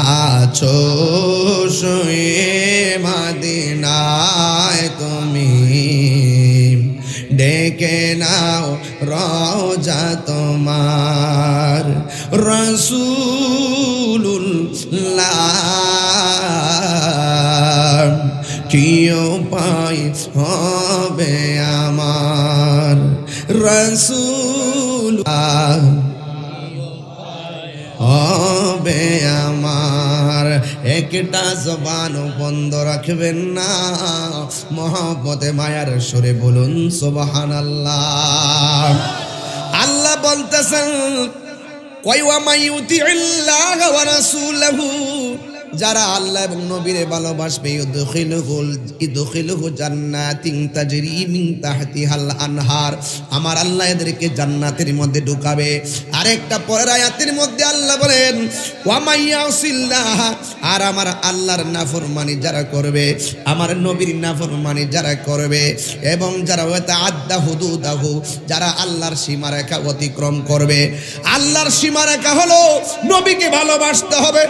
Speaker 1: আছো শুয়ে মদিনায় তুমি ডেকে নাও রওজা তোমার রাসূলুল্লাহ কি উপায় হবে আমার রাসূলুল্লাহ হবে আমার একটা জবান বন্ধ রাখবেন না মহব্বতে মায়ার সুরে বলুন সুবহানাল্লাহ আল্লাহ বলতেছেন ওয়া মাইয়ুতিল্লাহ ওয়া রাসূলহু যারা আল্লাহ এবং নবীরে ভালোবাসবে ইদখিলুহু জান্নাতিন তাজরি মিন তাহতিহাল আনহার আমার আল্লাহ এদেরকে জান্নাতের মধ্যে ঢুকাবে আরেকটা পরের আয়াতের মধ্যে আল্লাহ বলেন ওয়া মাইয়াসিল্লাহ আর আমার আল্লাহর নাফরমানি যারা করবে আমার নবীর নাফরমানি যারা করবে এবং যারা ওয়াতাআদ্দা হুদুদাহু যারা আল্লাহর সীমারেখা অতিক্রম করবে আল্লাহর সীমারেখা হলো নবীকে ভালোবাসতে হবে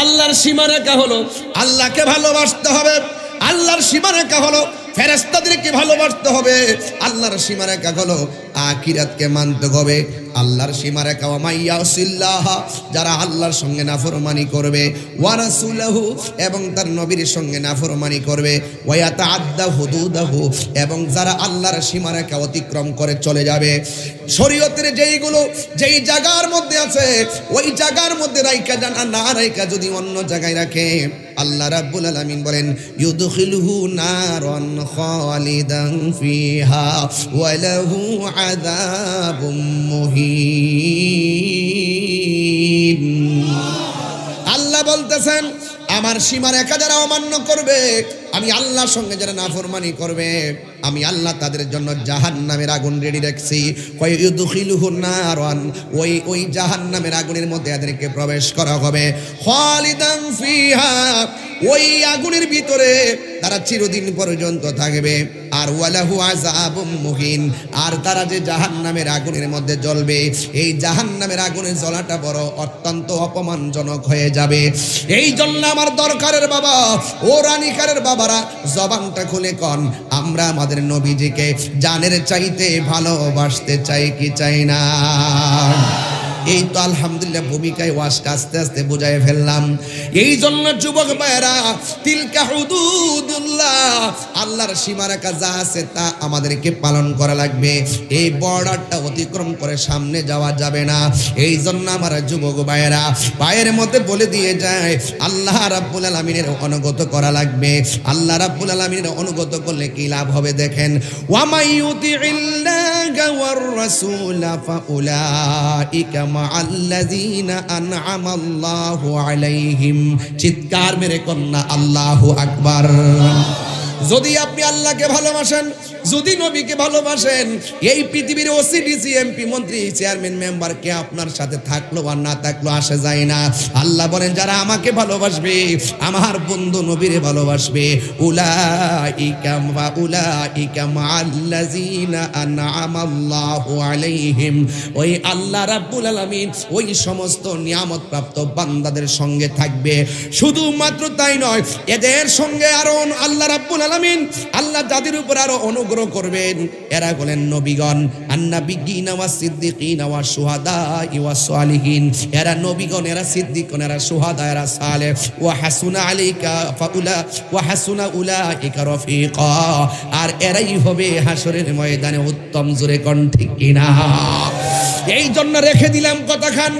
Speaker 1: আল্লাহর সীমারেখা হলো আল্লাহকে ভালোবাসতে হবে আল্লাহর সীমারেখা হলো ফেরেশতাদেরকে ভালোবাসতে হবে আল্লাহর সীমারেখা হলো আখিরাতকে মানতে হবে আল্লাহর সীমারেখা ওয়া মাইয়াসিল্লাহ যারা আল্লাহর সঙ্গে নাফরমানি করবে ওয়া রাসূলহু এবং তার নবীর সঙ্গে নাফরমানি করবে ওয়া ইয়াতাআদ্দা হুদুদাহু এবং যারা আল্লাহর সীমারেখা অতিক্রম করে চলে যাবে শরীয়তের যেই জায়গার মধ্যে আছে ওই জায়গার মধ্যে রাইখা জানা না রাইখা যদি অন্য জায়গায় রাখে আল্লাহ রাব্বুল আলামিন বলেন ইউদখিলুহু নারান খালিদান ফিহা ওয়া লাহু আযাবুম মুহিন আল্লাহ বলতেছেন আমার সীমারেখা যারা অমান্য করবে আমি আল্লাহর সঙ্গে যারা নাফরমানি করবে আমি আল্লাহ তাদের জন্য জাহান্নামের আগুন রেডি রাখছি ইউদখিলুহু নারান ওই জাহান্নামের আগুনের মধ্যে এদেরকে প্রবেশ করা হবে খালিদান ফিহা ওই আগুনের ভিতরে তারা চিরদিন পর্যন্ত থাকবে আর ওয়ালাহু আযাবুম মুহিন আর তারা যে জাহান্নামের আগুনের মধ্যে জ্বলবে এই জাহান্নামের আগুনের জ্বলাটা বড় অত্যন্ত অপমানজনক হয়ে যাবে এই জন্য আমার দরকারের বাবা ও রানিকারের বাবারা জবানটা খুলে কন আমরা আমাদের নবীজিকে জানের চাইতে ভালোবাসতে চাই কি চাই না এই তো আলহামদুলিল্লাহ ভূমিকায় ওয়াজটা আস্তে আস্তে বুঝাই ফেললাম এই জন্য যুবক ভাইরা তিলকা হুদুদুল্লাহ আল্লাহর সীমারেখা যা আছে তা আমাদেরকে পালন করা লাগবে এই বর্ডারটা অতিক্রম করে সামনে যাওয়া যাবে না এই জন্য আমার যুবক ভাইরা পায়ের মধ্যে বলে দিয়ে যায় আল্লাহ রাব্বুল আলামিনের অনুগত করা লাগবে আল্লাহ রাব্বুল আলামিনের অনুগত করলে কি লাভ হবে দেখেন ওয়া মাইয়ুতিল্লাহা ওয়ার রাসূলা ফাউলাইকা মাআল্লাযীনা আন'আমাল্লাহু আলাইহিম চিৎকার মেরে কন্না আল্লাহু আকবার যদি আপনি আল্লাহকে ভালোবাসেন যদি নবীকে ভালোবাসেন, এই পৃথিবীর ওসি ডিসি এমপি মন্ত্রী চেয়ারম্যান মেম্বার কে আপনার সাথে থাকলো আর না থাকলো আসে যায় না। আল্লাহ বলেন যারা আমাকে ভালোবাসবে, আমার বন্ধু নবীরে ভালোবাসবে, উলাইকা মাআল্লাযিনা আনআমাল্লাহু আলাইহিম, ওই আল্লাহ রাব্বুল আলামিন ওই সমস্ত নিয়ামত প্রাপ্ত বান্দাদের সঙ্গে থাকবে। শুধুমাত্র তাই নয়, এদের সঙ্গে আরো আল্লাহ রাব্বুল আলামিন, আল্লাহ যাদের উপর আরো অনুগ্রহ করবেন এরা হলেন নবীগণ, আন-নাবিয়্যিনা ওয়াস সিদ্দিকিনা ওয়াস শুহাদা ওয়াস সালিহিন। এরা নবীগণ, এরা সিদ্দিকগণ, এরা শুহাদা, এরা সালেহ। ওয়া হাসুনা উলাইকা রাফিকা, আর এরাই হবে হাসরের ময়দানে উত্তম। জোরে কোন ঠিক কিনা? এই জন্য রেখে দিলাম কথাখান।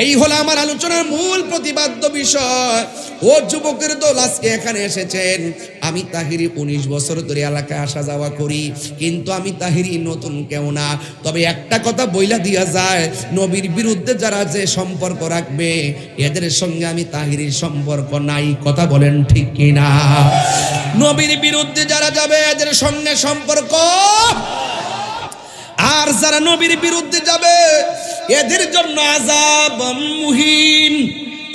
Speaker 1: এই হলো আমার আলোচনার মূল প্রতিপাদ্য বিষয়। ও যুবকের দল আজকে এখানে এসেছেন। আমি তাহিরি 19 বছর ধরে এলাকায় আসা যাওয়া করি, কিন্তু আমি তাহিরি নতুন কেউ না। তবে একটা কথা বইলা দিয়া যায়, নবীর বিরুদ্ধে যারা যে সম্পর্ক রাখবে এদের সঙ্গে আমি তাহিরির সম্পর্ক নাই। কথা বলেন ঠিক কিনা? নবীর বিরুদ্ধে যারা যাবে এদের সঙ্গে সম্পর্ক, আর যারা নবীর বিরুদ্ধে যাবে এদের জন্য আযাব মুহিন,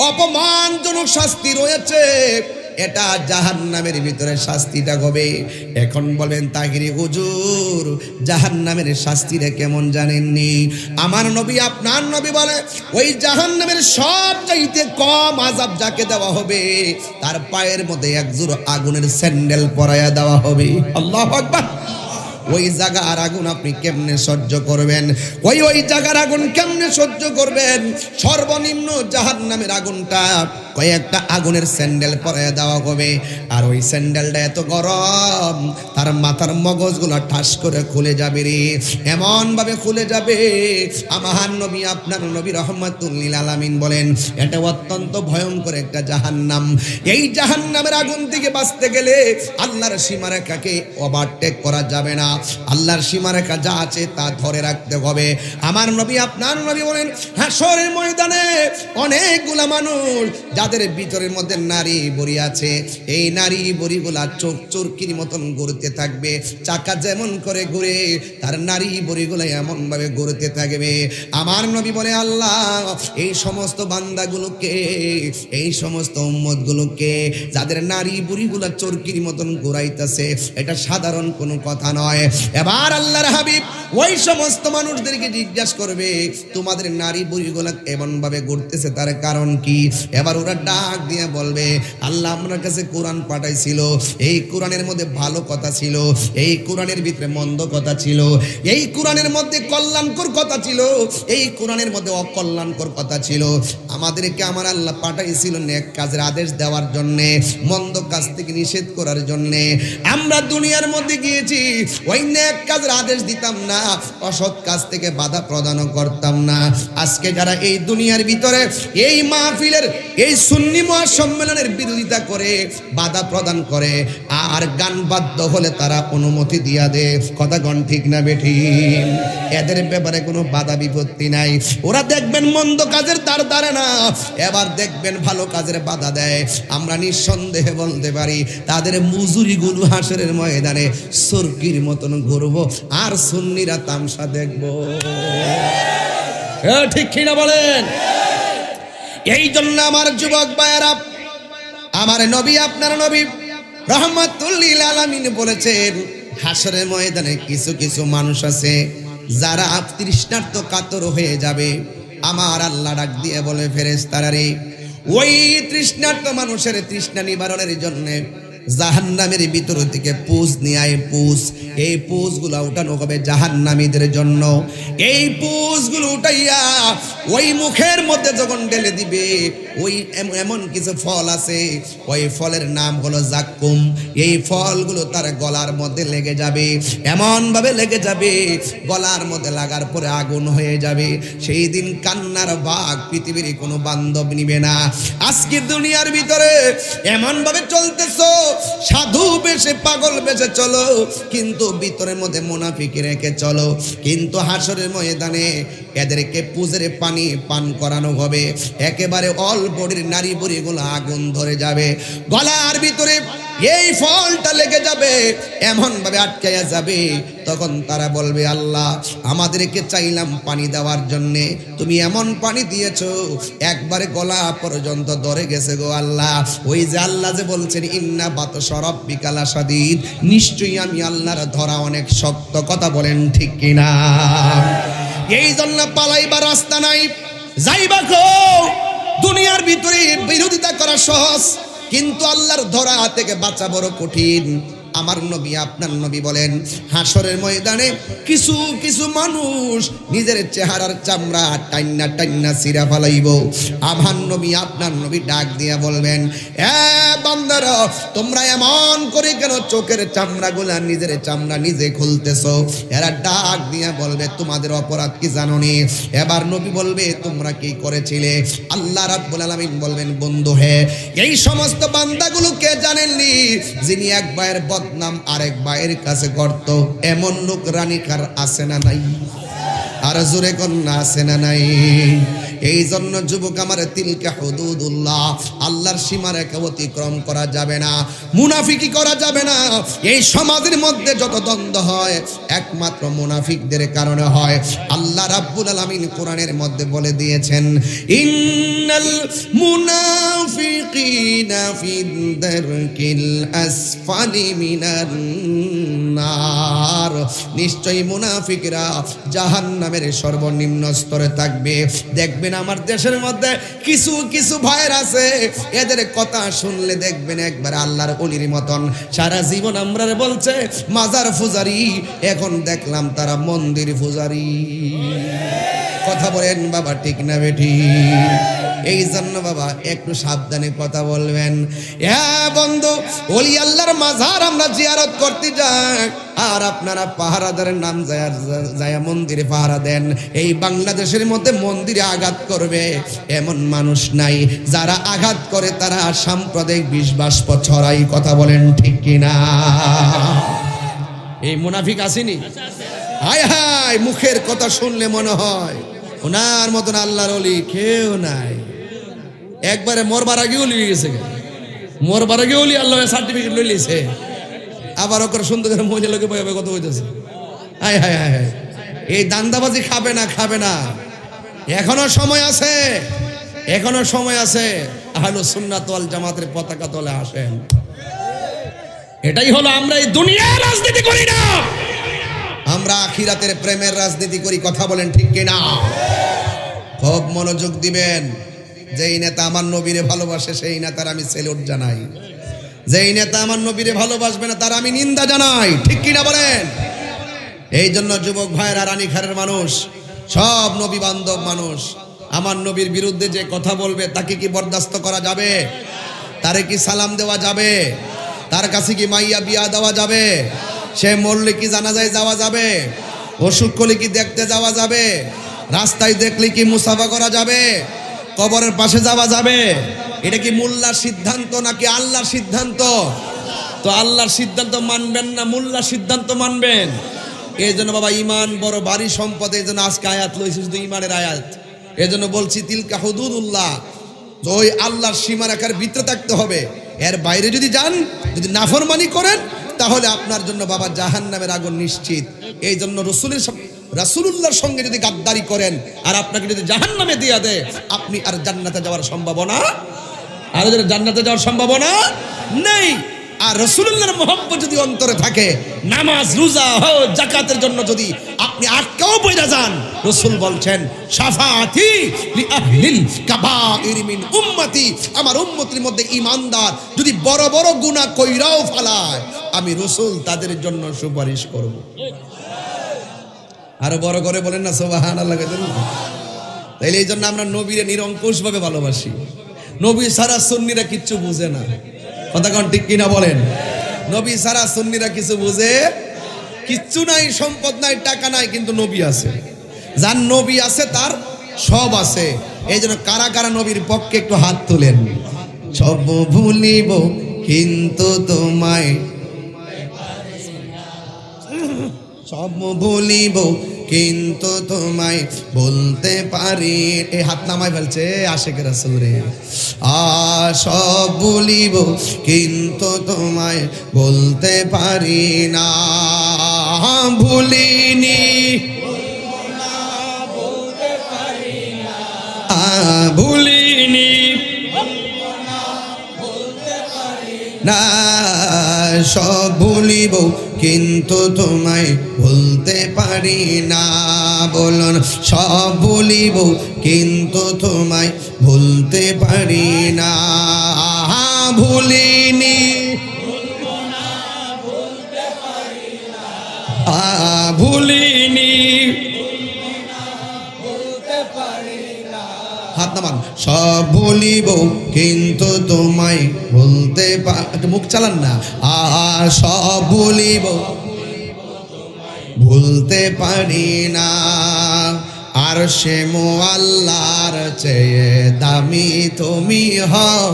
Speaker 1: অপমানজনক শাস্তি রয়েছে। এটা জাহান্নামের ভিতরে শাস্তিটা হবে। এখন বলেন তাহিরি হুজুর, জাহান্নামের শাস্তিটা কেমন জানেননি? আমার নবী, আপনার নবী বলে ওই জাহান্নামের সব চাইতে কম আযাব যাকে দেওয়া হবে তার পায়ের মধ্যে একজোড়া আগুনের স্যান্ডেল পরাইয়া দেওয়া হবে। আল্লাহু আকবার। ওই জায়গার আগুন আপনি কেমনে সহ্য করবেন? ওই জায়গার আগুন কেমনে সহ্য করবেন? সর্বনিম্ন জাহান্নামের আগুনটা কয়েকটা আগুনের স্যান্ডেল পরাইয়া দেওয়া হবে, আর ওই স্যান্ডেলটা এত গরম তার মাথার মগজগুলো ঠাস করে খুলে যাবে রে, এমন ভাবে খুলে যাবে। আমার নবী, আপনার নবী রাহমাতুল লিল আলামিন বলেন এটা অত্যন্ত ভয়ঙ্কর একটা জাহান্নাম। এই জাহান্নামের আগুন থেকে বাঁচতে গেলে আল্লাহর সীমারেখাকে ওভারটেক করা যাবে না। আল্লাহর সীমারেখা যা আছে তা ধরে রাখতে হবে। আমার নবী, আপনার নবী বলেন হাসরের ময়দানে অনেকগুলা মানুষ যাদের ভিতরের মধ্যে নারী বড়ি আছে, এই নারী বড়িগুলা চোখ চরকির মতন ঘুরতে থাকবে। চাকা যেমন করে ঘুরে তার নারী বড়িগুলা এমন ভাবে ঘুরতে থাকবে। আমার নবী বলে আল্লাহ এই সমস্ত বান্দাগুলোকে, এই সমস্ত উম্মতগুলোকে যাদের নারী বড়িগুলা চরকির মতন ঘুরাইতেছে, এটা সাধারণ কোনো কথা নয়। এবার আল্লাহর হাবিব ওই সমস্ত মানুষদেরকে জিজ্ঞাসা করবে তোমাদের নারী বড়িগুলা এমন ভাবে ঘুরতেছে তার কারণ কি? এবার ওরা ডাক দিয়ে বলবে আল্লাহ আপনার কাছে কোরআন পাঠাইছিল, এই কোরআনের মধ্যে ভালো কথা ছিল, এই কোরআনের ভিতরে মন্দ কথা ছিল, এই কোরআনের মধ্যে কল্যাণকর কথা ছিল, এই কোরআনের মধ্যে অকল্যাণকর কথা ছিল। আমাদেরকে আমার আল্লাহ পাঠাইছিল নেক কাজের আদেশ দেওয়ার জন্য, মন্দ কাজ থেকে নিষেধ করার জন্য। আমরা দুনিয়ার মধ্যে গিয়েছি ওই নেক কাজের আদেশ দিতাম না, অসৎ কাজ থেকে বাধা প্রদান করতাম না। আজকে যারা এই দুনিয়ার ভিতরে এই মাহফিলের, এই সুন্নি মহাসম্মেলনের বিরোধিতা করে, বাধা প্রদান করে, আর গান বাদ্য হলে তারা অনুমতি দিয়া দেয়, কথা গণ ঠিক না বেঠি? এদের ব্যাপারে কোনো বাধা বিপত্তি নাই। ওরা দেখবেন মন্দ কাজের দ্বার দাঁড়ে না, এবার দেখবেন ভালো কাজের বাধা দেয়। আমরা নিঃসন্দেহে বলতে পারি তাদের মজুরিগুলো হাসরের ময়দানে সরকির মতন ঘুরবো, আর সুন্নিরা তামসা দেখবো। ঠিক কিনা বলেন? এই জন্য আমার যুবক ভাইয়েরা, আমার নবী, আপনার নবী রাহমাতুল লিল আলামিন বলেছেন হাসরের ময়দানে কিছু কিছু মানুষ আছে যারা তৃষ্ণার্ত কাতর হয়ে যাবে। আমার আল্লাহ ডাক দিয়ে বলে ফেরেশতারা রে, ওই তৃষ্ণার্ত মানুষের তৃষ্ণা নিবারণের জন্য জাহান্নামের ভিতর থেকে পুষ নিয়ে আয়, পুষ। এই পুষগুলো উঠানো হবে জাহান্নামীদের জন্য। এই পুষগুলো উঠাইয়া ওই মুখের মধ্যে যখন ঢেলে দিবে, ওই এমন কিছু ফল আছে, ওই ফলের নাম হলো জাক্কুম। এই ফলগুলো তার গলার মধ্যে লেগে যাবে, এমন ভাবে লেগে যাবে গলার মধ্যে লাগার পরে আগুন হয়ে যাবে। সেই দিন কান্নার বাঘ পৃথিবীর কোনো বান্ধব নিবে না। আজকে দুনিয়ার ভিতরে এমন ভাবে চলতেছো, সাধু বেশে পাগল বেশে চলো, কিন্তু ভিতরের মধ্যে মুনাফিকি রেখে চলো। কিন্তু হাসরের ময়দানে এদেরকে পুজের পানি পান করানো হবে, একেবারে অল বডির নারী বড়িগুলো আগুন ধরে যাবে, গলার ভিতরে এই ফলটা লেগে যাবে, এমন ভাবে আটকায়া যাবে। তখন তারা বলবে, আল্লাহ আমাদেরকে চাইলাম পানি দেওয়ার জন্য, তুমি এমন পানি দিয়েছো একবারে গলা পর্যন্ত ধরে গেছে গো আল্লাহ। ওই যে আল্লাহ যে বলছেন ইন্না বাতশা রাব্বিকা লাশাদীদ, নিশ্চয়ই আমি আল্লাহর ধরা অনেক শক্ত। কথা বলেন ঠিক কিনা? এই জন্য পালাইবার রাস্তা নাই, যাইবা কো। দুনিয়ার ভিতরে বিরোধিতা করা সহজ, কিন্তু আল্লাহর ধরা থেকে বাঁচা বড় কঠিন। আমার নবী আপনার নবী বলেন, হাসরের ময়দানে কিছু কিছু মানুষ নিজের চেহারার চামড়া টাইন্না টাইন্না ছিঁড়া ফেলাইব। আমার নবী আপনার নবী ডাক দিয়া বলবেন, এ বান্দারা, তোমরা এমন করে কেন চোখের চামড়াগুলা নিজের চামড়া নিজে খুলতেছো? এরা ডাক দিয়া বলবে, তোমাদের অপরাধ কি জানো নি? এবার নবী বলবে, তোমরা কি করেছিলে? আল্লাহ রাব্বুল আলামিন বলবেন, বন্ধু হে, এই সমস্ত বান্দাগুলো কে জানেননি? যিনি এক ভাইয়ের বদনাম আরেক ভাইয়ের কাছে করত, এমন লোক রানীকার আছে না নাই? আর জোরে কন্যা আছে না নাই? এই জন্য যুবক আমার, তিলকা হুদুদুল্লাহ, আল্লাহর সীমারেখা অতিক্রম করা যাবে না, মুনাফিকি করা যাবে না। এই সমাজের মধ্যে যত দ্বন্দ্ব হয় একমাত্র মুনাফিকদের কারণে হয়। আল্লাহ রাব্বুল আলামিন কোরআনের মধ্যে বলে দিয়েছেন, ইন্নাল মুনাফিকিনা ফিদ দারকিল আসফালি মিনান নার, নিশ্চয়ই মুনাফিকরা জাহান্নামের সর্বনিম্ন স্তরে থাকবে। দেখবেন আমার দেশের মধ্যে কিছু কিছু ভাইয়ের আছে, এদের কথা শুনলে দেখবেন একবার আল্লাহর ওলির মতন। সারা জীবন আমরা বলছে মাজার পূজারি, এখন দেখলাম তারা মন্দির পূজারি। কথা বলেন বাবা, ঠিক না বেঠি? এই জন্য বাবা একটু সাবধানে কথা বলবেন। হ্যাঁ বন্ধু, ওলি আল্লাহর মাজার আমরা জিয়ারত করতে যাই, আর আপনারা পাহারাদারের নাম যায় মন্দিরে পাহারা দেন। এই বাংলাদেশের মধ্যে মন্দিরে আঘাত করবে এমন মানুষ নাই। যারা আঘাত করে তারা সাম্প্রদায়িক বিশ্বাস ছড়াই। কথা বলেন ঠিক কিনা? এই মুনাফিক আসেনি? হায় হায়, মুখের কথা শুনলে মনে হয় ওনার মতন আল্লাহর ওলি কেউ নাই। একবারে মরবার আগে ওলি হয়ে গেছে, মরবার আগে ওলি আল্লাহ সার্টিফিকেট লই লিছে, আবার ওকে সুন্দর করে মজা লোকে বইবে কত হইতেছে। হায় হায় হায় হায়, এই দান্দাবাজি খাবে না, খাবে না। এখনো সময় আছে, এখনো সময় আছে। আহলুস সুন্নাত ওয়াল জামাতের পতাকা তলে আসেন। এটাই হলো, আমরা এই দুনিয়ার রাজনীতি করি না, আমরা আখিরাতের প্রেমের রাজনীতি করি। কথা বলেন ঠিক কিনা? খুব মনোযোগ দিবেন। যেই নেতা আমার নবীরে ভালোবাসে সেই নেতার আমি সেলুট জানাই, যেই নেতা আমার নবীরে ভালোবাসবে না তার আমি নিন্দা জানাই। ঠিক কিনা বলেন? এই জন্য যুবক ভাইরা, রানীখারের মানুষ সব নবী বান্ধব মানুষ, আমার নবীর বিরুদ্ধে যে কথা বলবে তাকে কি বরদাস্ত করা যাবে? তারে কি সালাম দেওয়া যাবে? তার কাছে কি মাইয়া বিয়া দেওয়া যাবে? সে মরলে কি জানাজায় যাওয়া যাবে? অসুখ করলে কি দেখতে যাওয়া যাবে? রাস্তায় দেখলে কি মুসাফা করা যাবে? কবরের পাশে যাওয়া যাবে? এটা কি মোল্লার সিদ্ধান্ত নাকি আল্লাহর সিদ্ধান্ত? তো আল্লাহর সিদ্ধান্ত মানবেন না মোল্লার সিদ্ধান্ত মানবেন? এই জন্য বাবা, ইমান বড় ভারী সম্পদ। এই জন্য আজকে আয়াত লইছি, শুধু ইমানের আয়াত। এই জন্য বলছি তিলকা হুদুদুল্লাহ, ওই আল্লাহর সীমারেখার ভিতরে থাকতে হবে। এর বাইরে যদি যান, যদি নাফরমানি করেন, তাহলে আপনার জন্য বাবা জাহান্নামের আগুন নিশ্চিত। এই জন্য রাসূলুল্লাহর সঙ্গে যদি গাদ্দারি করেন আর আপনাকে যদি জাহান্নামে দিয়ে দেয়, আপনি আর জান্নাতে যাওয়ার সম্ভাবনা, আর জান্নাতে যাওয়ার সম্ভাবনা নেই। আর রাসূলুল্লাহর মহব্বত যদি অন্তরে থাকে, নামাজ রোজা হজ যাকাতের জন্য যদি আপনি আটকাও পড়ে যান, রাসূল বলছেন শাফাআতি লি আহলিল কাবাইর মিন উম্মতি, আমার উম্মতের মধ্যে ঈমানদার যদি বড় বড় গুনাহ কইরাও ফেলায়, আমি রাসূল তাদের জন্য সুপারিশ করব। আরো বড় করে বলেন না সুবহানাল্লাহ। তাইলে এই জন্য আমরা নবীরে নিরঙ্কুশ ভাবে ভালোবাসি। নবী সারা সুন্নিরা কিচ্ছু বুঝে না। কথা কোন ঠিক কিনা বলেন? নবী সারা সুন্নিরা কিছু বুঝে কিচ্ছু নাই, সম্পদ নাই, টাকা নাই, কিন্তু নবী আছে। যার নবী আছে তার সব আছে। এই জন্য কারা কারা নবীর পক্ষে একটু হাত তোলেন। সব ভুলিব কিন্তু তোমায়, সব ভুলিব কিন্তু তোমায় বলতে পারি। এই হাত নামায় ফেলছে আশিকের রাসূল রে। সব বলিব কিন্তু তোমায় বলতে পারি না। ভুলিনি ভুলিনি না, সব ভুলিব কিন্তু তোমায় ভুলতে পারি না। বলুন সব ভুলিব কিন্তু তোমায় ভুলতে পারি না। ভুলিনি ভুলিনি হাত নামান। সব ভুলিব কিন্তু তোমায় ভুলতে একটু মুখ চালান না। সব ভুলিব ভুলতে পারি না। আর সে আল্লাহর চেয়ে দামি তুমি হও,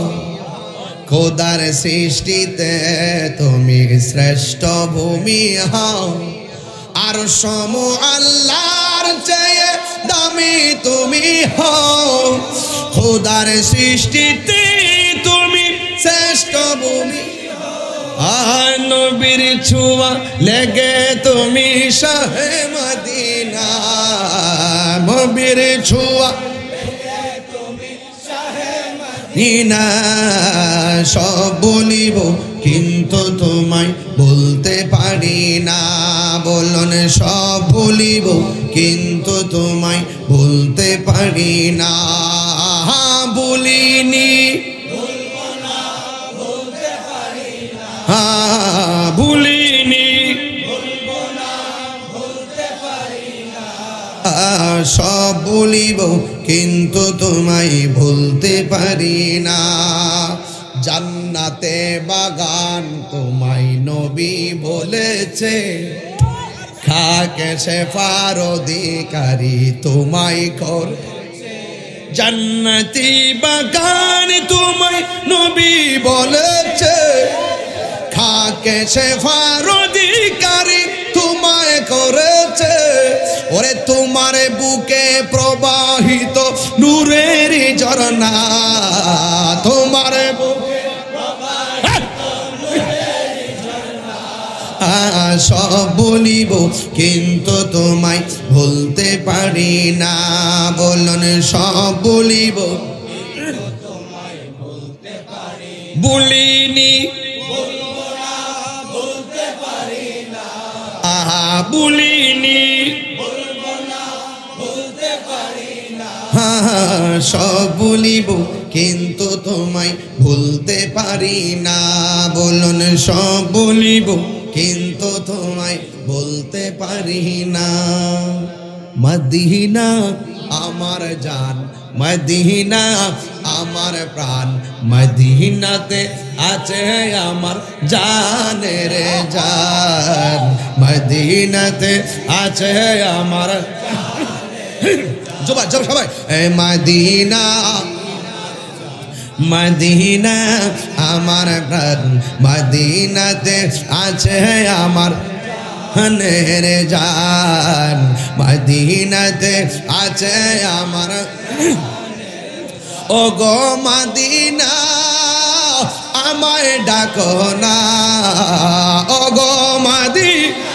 Speaker 1: খোদার সৃষ্টিতে তুমি শ্রেষ্ঠ ভূমি হও। আর সম আল্লাহর চেয়ে দামি তুমি হও, খোদার সৃষ্টিতে তুমি শ্রেষ্ঠ ভূমি। নবীর ছোঁয়া লেগে তুমি শাহে মদিনা, নবীর ছোঁয়া না। সব বলিব কিন্তু তোমায় বলতে পারি না। বলুন সব বলিব কিন্তু তোমায় বলতে পারি না। বলিনি ভুলিনি সব বলিব কিন্তু তোমায় ভুলতে পারি না। জান্নাতে বাগান তোমায় নবী বলেছে, খাকে শেফার অধিকারী তোমায় করেছে। জান্নাতি বাগান তোমায় নবী বলেছে, খাকে শেফার অধিকারী তোমায় করেছে। ওরে তোমার বুকে প্রবাহিত নূরের ঝরনা, তোমার বুকে প্রবাহিত নূরের ঝরনা। সব বলিব কিন্তু তোমায় ভুলতে পারি না। বলুন সব বলিব বলিনি বলিনি সব বলিব কিন্তু তোমায় ভুলতে পারি না। বলুন সব বলিব কিন্তু তোমায় বলতে পারি না। মদিনা আমার জান, মদিনা আমার প্রাণ, মদিনাতে আছে আমার জানের জান, মদিনাতে আছে আমার সবাই মদিনা মদিনা আমার প্রাণ, মদিনাতে আছে আমার জানের জান, মদিনাতে আছে আমার। ও গো মদিনা আমায় ডাকো না, ও গো মদিনা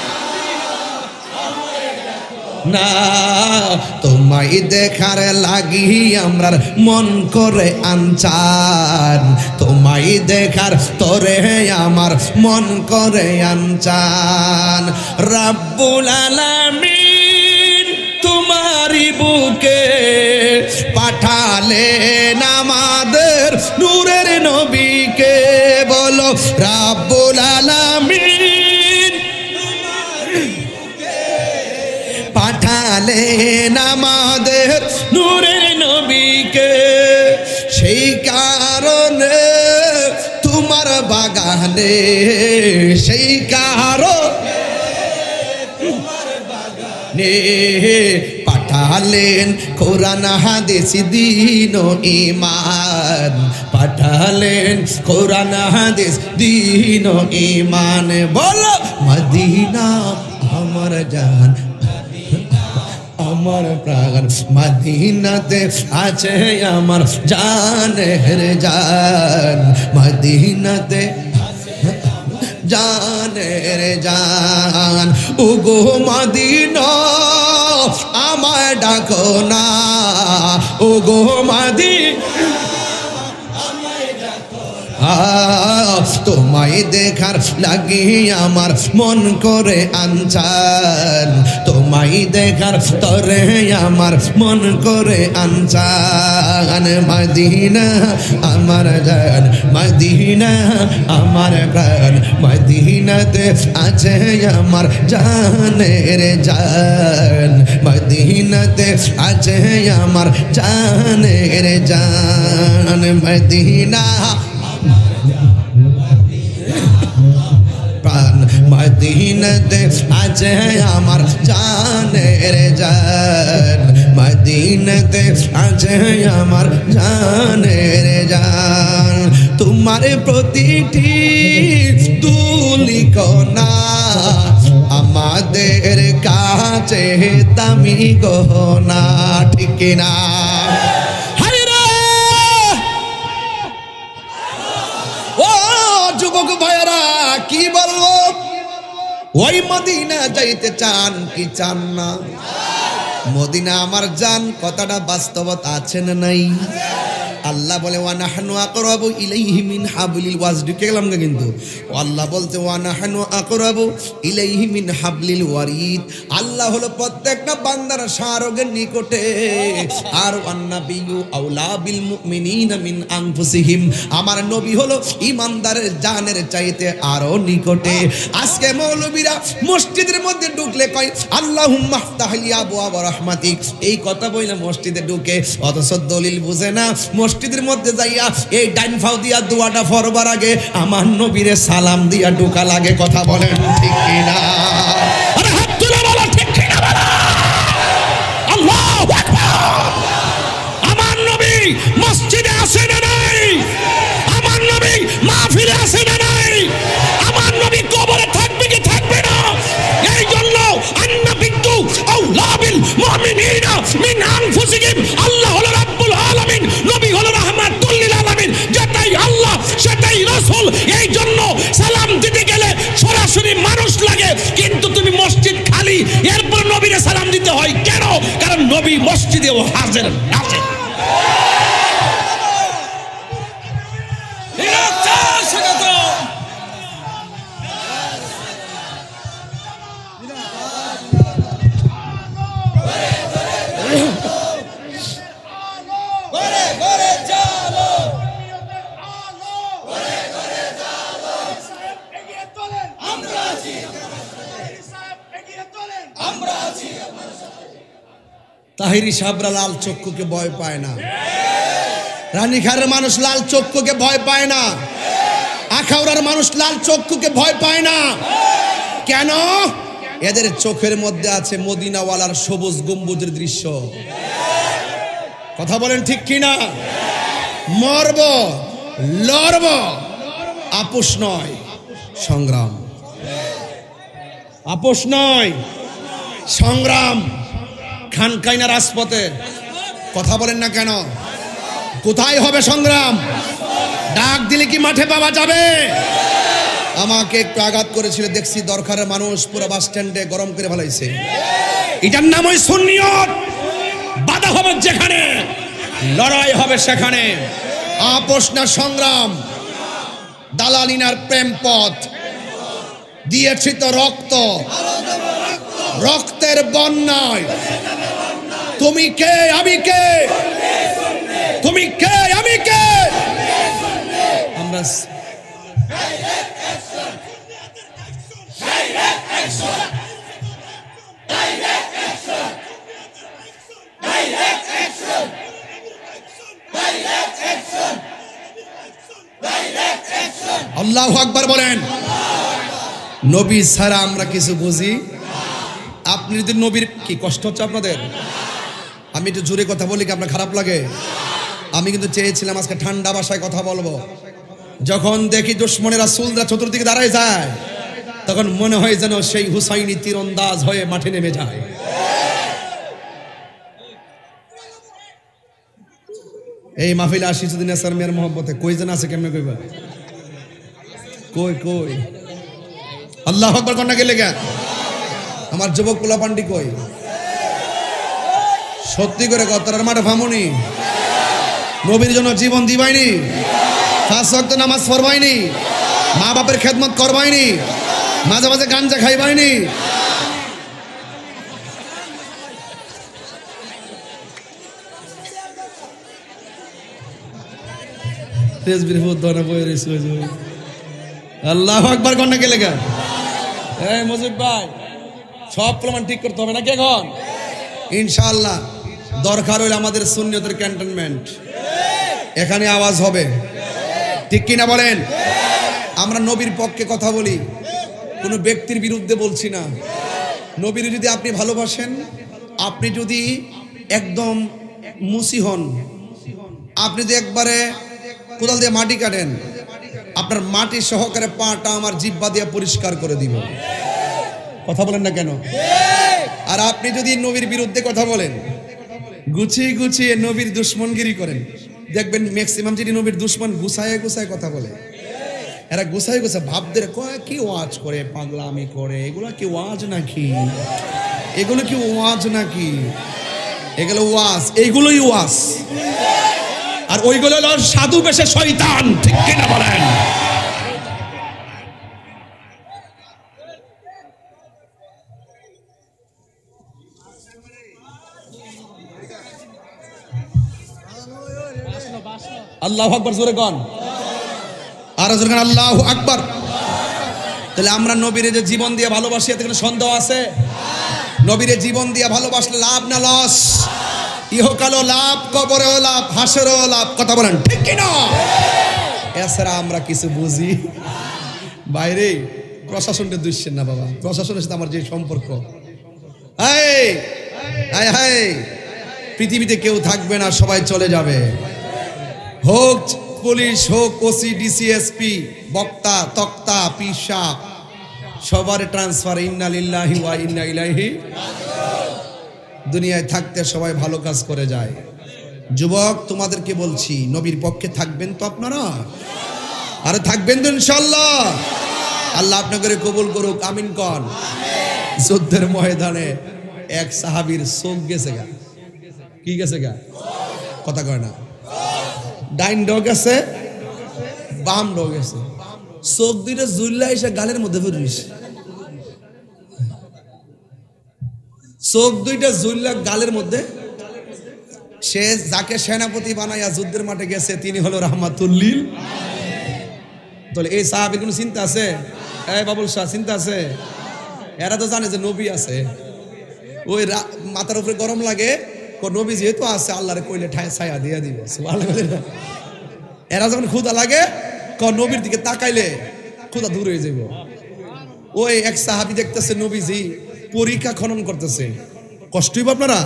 Speaker 1: তোমায় দেখার লাগি আমরার মন করে আনচান, তোমায় দেখার তোরে আমার মন করে আনচান। রব্বুল আলামিন তোমারি বুকে পাঠালেন আমাদের নূরের নবীকে। বলো রব্বুল আলামিন পাঠালেন আমাদের নূরের নবীকে। সেই কারণে তোমার বাগানে, সেই কারণে তোমার বাগানে পাঠালেন কোরআন হাদিস দ্বীন ও ঈমান, পাঠালেন কোরআন হাদিস দ্বীন ও ঈমান। বলো মদিনা আমার জান, আমার প্রাণ মদিনাতে আছে আমার জানের জান মদিনাতে জানের জান ওগো মদিনা আমায় ডাকো না ওগো মদিনা তোমায় দেখার লাগি আমার মন করে আনচান তোমায় দেখার তরে আমার মন করে আনচান মদিনা আমার জান মদিনা আমার প্রাণ মদিনাতে আছে আমার জানের জান মদিনাতে আছে আমার জানের জান মদিনা প্রাণ মদিনাতে আছে আমার জানের জান মদিনাতে আছে আমার জানের জান তোমার প্রতিটি দুলিকণা আমাদের কাছে দামি গহনা ঠিক না যুবক ভাইয়েরা কি বলবো ওই মদিনা যাইতে চান কি চান না মদিনা আমার জান কথাটা বাস্তবতা আছে না নাই আল্লাহ বলে ওয়া নাহনু আকরাবু ইলাইহি মিন হাবলিল ওয়ারিদ গেলাম না কিন্তু আল্লাহ বলতে ওয়া নাহনু আকরাবু ইলাইহি মিন হাবলিল ওয়ারিদ আল্লাহ হলো প্রত্যেকটা বান্দার শারগের নিকটে আর আন্নাবিয়্যু আউলা বিল মুমিনিনা মিন আনফুসিহিম আমার নবী হলো ঈমানদারের জানের চাইতে আরো নিকটে আজকে মৌলবীরা মসজিদের মধ্যে ঢুকলে কয় আল্লাহুম্মা ইফতাহলি আবওয়াব রাহমাতিক এই কথা বইলা মসজিদে ঢুকে অথচ দলিল বুঝে না মসজিদের মধ্যে যাইয়া এই ডাইন ফাও দিয়া দোয়াটা পড়বার আগে আমার নবীরে সালাম দিয়া ঢোকা লাগে কথা বলেন ঠিক কি না
Speaker 2: আরে হাত তুলে বলো ঠিক কি না বলো আল্লাহু আকবার আমার নবী মসজিদে আসে না নাই আমার নবী মাহফিলে আসে না নাই আমার নবী কবরে থাকবে কি থাকবে না এই জন্য আন্নাবিয়্যু আউলা বিল মুমিনিনা মিন আনফুসিহিম আল্লাহ হলো রাব্বুল আলামিন নবী হলো রাহমাতুল লিল আলামিন যেটাই আল্লাহ সেটাই রাসূল এই জন্য সালাম দিতে গেলে সরাসরি মানুষ লাগে কিন্তু তুমি মসজিদ খালি এরপর নবীরে সালাম দিতে হয় কেন কারণ নবী মসজিদেও হাজির আছে
Speaker 1: তাহিরি সাবরা লাল চক্ষুকে ভয় পায় না রানীখারের মানুষ লাল চক্ষুকে ভয় পায় না আখাউড়ার মানুষ লাল চক্ষুকে ভয় পায় না কেন এদের চোখের মধ্যে আছে মদিনাওয়ালার সবুজ গম্বুজের দৃশ্য কথা বলেন ঠিক কি না মরব লড়ব আপোষ নয় সংগ্রাম আপোষ নয় সংগ্রাম খানকাইনা রাজপথে কথা বলেন না কেন কোথায় হবে সংগ্রাম ডাক দিলে কি মাঠে পাওয়া যাবে আমাকে একটু আঘাত করেছিল দেখছি দরকারের মানুষ পুরো বাস স্ট্যান্ডে গরম করে ফেলাইছে
Speaker 2: এটার নাম ওই সুন্নিয়ত বাধা হবে যেখানে লড়াই হবে সেখানে
Speaker 1: আপোষ না সংগ্রাম দালালিনার প্রেম পথ দিয়েছি তো রক্ত রক্তের বন্যায় তুমি কে আমি কে তুমি কে আমি কে আমরা আল্লাহু আকবার বলেন নবী ছাড়া আমরা কিছু বুঝি আপনি যদি নবীর কি কষ্ট হচ্ছে আপনাদের আমি একটু জোরে কথা বলি কি আপনার খারাপ লাগে আমি কিন্তু চেয়েছিলাম আজকে ঠান্ডা ভাষায় কথা বলবো যখন দেখি দুশমনের রাসূলরা চতুর্দিকে দাঁড়ায় যায় তখন মনে হয় যেন সেই হুসাইনি তীরন্দাজ হয়ে মাঠে নেমে যায় এই মাহফিলে আসি যদি নেসার মিয়ার মোহব্বতে কই যেন আছে কেমনে কইবা কই কই আল্লাহু আকবার কন্যা গেলে গা আমার যুবক পোলা পান্ডি কই সত্যি করে কতরার মাঠে ফামুনি নবীর জন্য জীবন দিবাইনি 5 ওয়াক্ত নামাজ পড়বাইনি মা বাপের খেদমত করবাইনি মাঝে মাঝে গাঞ্জা খাইবাইনি আল্লাহু আকবার কন্যা কে লেখা এই মুজিব ভাই সব প্রমাণ ঠিক করতে হবে নাকি এখন ইনশাআল্লাহ দরকার হইলে আমাদের সুন্নিয়তের ক্যান্টনমেন্ট এখানে আওয়াজ হবে ঠিক কিনা বলেন আমরা নবীর পক্ষে কথা বলি কোনো ব্যক্তির বিরুদ্ধে বলছি না নবীর যদি আপনি ভালোবাসেন আপনি যদি একদম মুসি হন আপনি যদি একবারে কোদাল দিয়ে মাটি কাটেন আপনার মাটি সহকারে পাটা আমার জিহ্বা দিয়ে পরিষ্কার করে দিব কথা বলেন না কেন আর আপনি যদি নবীর বিরুদ্ধে কথা বলেন গুছিয়ে গুছিয়ে নবীর দুশমনগিরি করেন দেখবেন ম্যাক্সিমাম যদি নবীর দুশমন গুছায় গুছায় কথা বলে এরা গুছায় গুছায় ভাবদের কয় কি ওয়াজ করে পাগলামি করে এগুলো কি ওয়াজ নাকি এগুলো কি ওয়াজ নাকি এগুলো ওয়াজ এইগুলোই ওয়াজ আর ওইগুলো হলো সাধু বেশে শয়তান ঠিক কিনা বলেন আল্লাহু আকবার জোরে কোন আর জোরে কোন আল্লাহু আকবার তাহলে আমরা নবীর যে জীবন দিয়ে ভালোবাসি এতে কোনো সন্দেহ আছে নবীর জীবন দিয়ে ভালোবাসলে লাভ না লস ইহকালও লাভ কবরেও লাভ হাসরেও লাভ কথা বলেন ঠিক কি না এছাড়া আমরা কিছু বুঝি বাইরে প্রশাসনকে দুষছেন না বাবা প্রশাসনের সাথে আমার যে সম্পর্ক এই হাই হাই পৃথিবীতে কেউ থাকবে না সবাই চলে যাবে হোক পুলিশ হোক ওসি ডিসি এসপি বক্তা তক্তা পিসা সবার ট্রান্সফার ইন্না লিল্লাহি ওয়া ইন্না ইলাইহি দুনিয়ায় থাকতে সবাই ভালো কাজ করে যায় যুবক তোমাদেরকে বলছি নবীর পক্ষে থাকবেন তো আপনারা আরে থাকবেন তো ইনশাআল্লাহ আল্লাহ আপনাদের কবুল করুক আমিন কোন যুদ্ধের ময়দানে এক সাহাবীর চোখ গেছে গা কি গেছে গা কথা কয় না ডাইন ডগ আছে বাম ডগ আছে চোখ দুইটা জুল্লা এসে গালের মধ্যে পড়িস চোখ দুইটা জুল্লা গালের মধ্যে সে যাকে সেনাপতি বানাইয়া যুদ্ধের মাঠে গেছে তিনি হলো রাহমাতুল্লিল তাহলে এই সাহাবীর কোনো চিন্তা আছে এই বাবুল শাহ চিন্তা আছে এরা তো জানে যে নবী আছে ওই মাথার উপরে গরম লাগে নবী যেহেতু আছে আল্লাহরে কইলে ঠায় ছায়া দিয়া দিব সুবহানাল্লাহ এরা যখন ক্ষুধা লাগে নবীর দিকে তাকাইলে ক্ষুধা দূর হয়ে যাবে ওই এক সাহাবী দেখতেছে নবীজি পরীক্ষা খনন করতেছে কষ্ট হইব আপনারা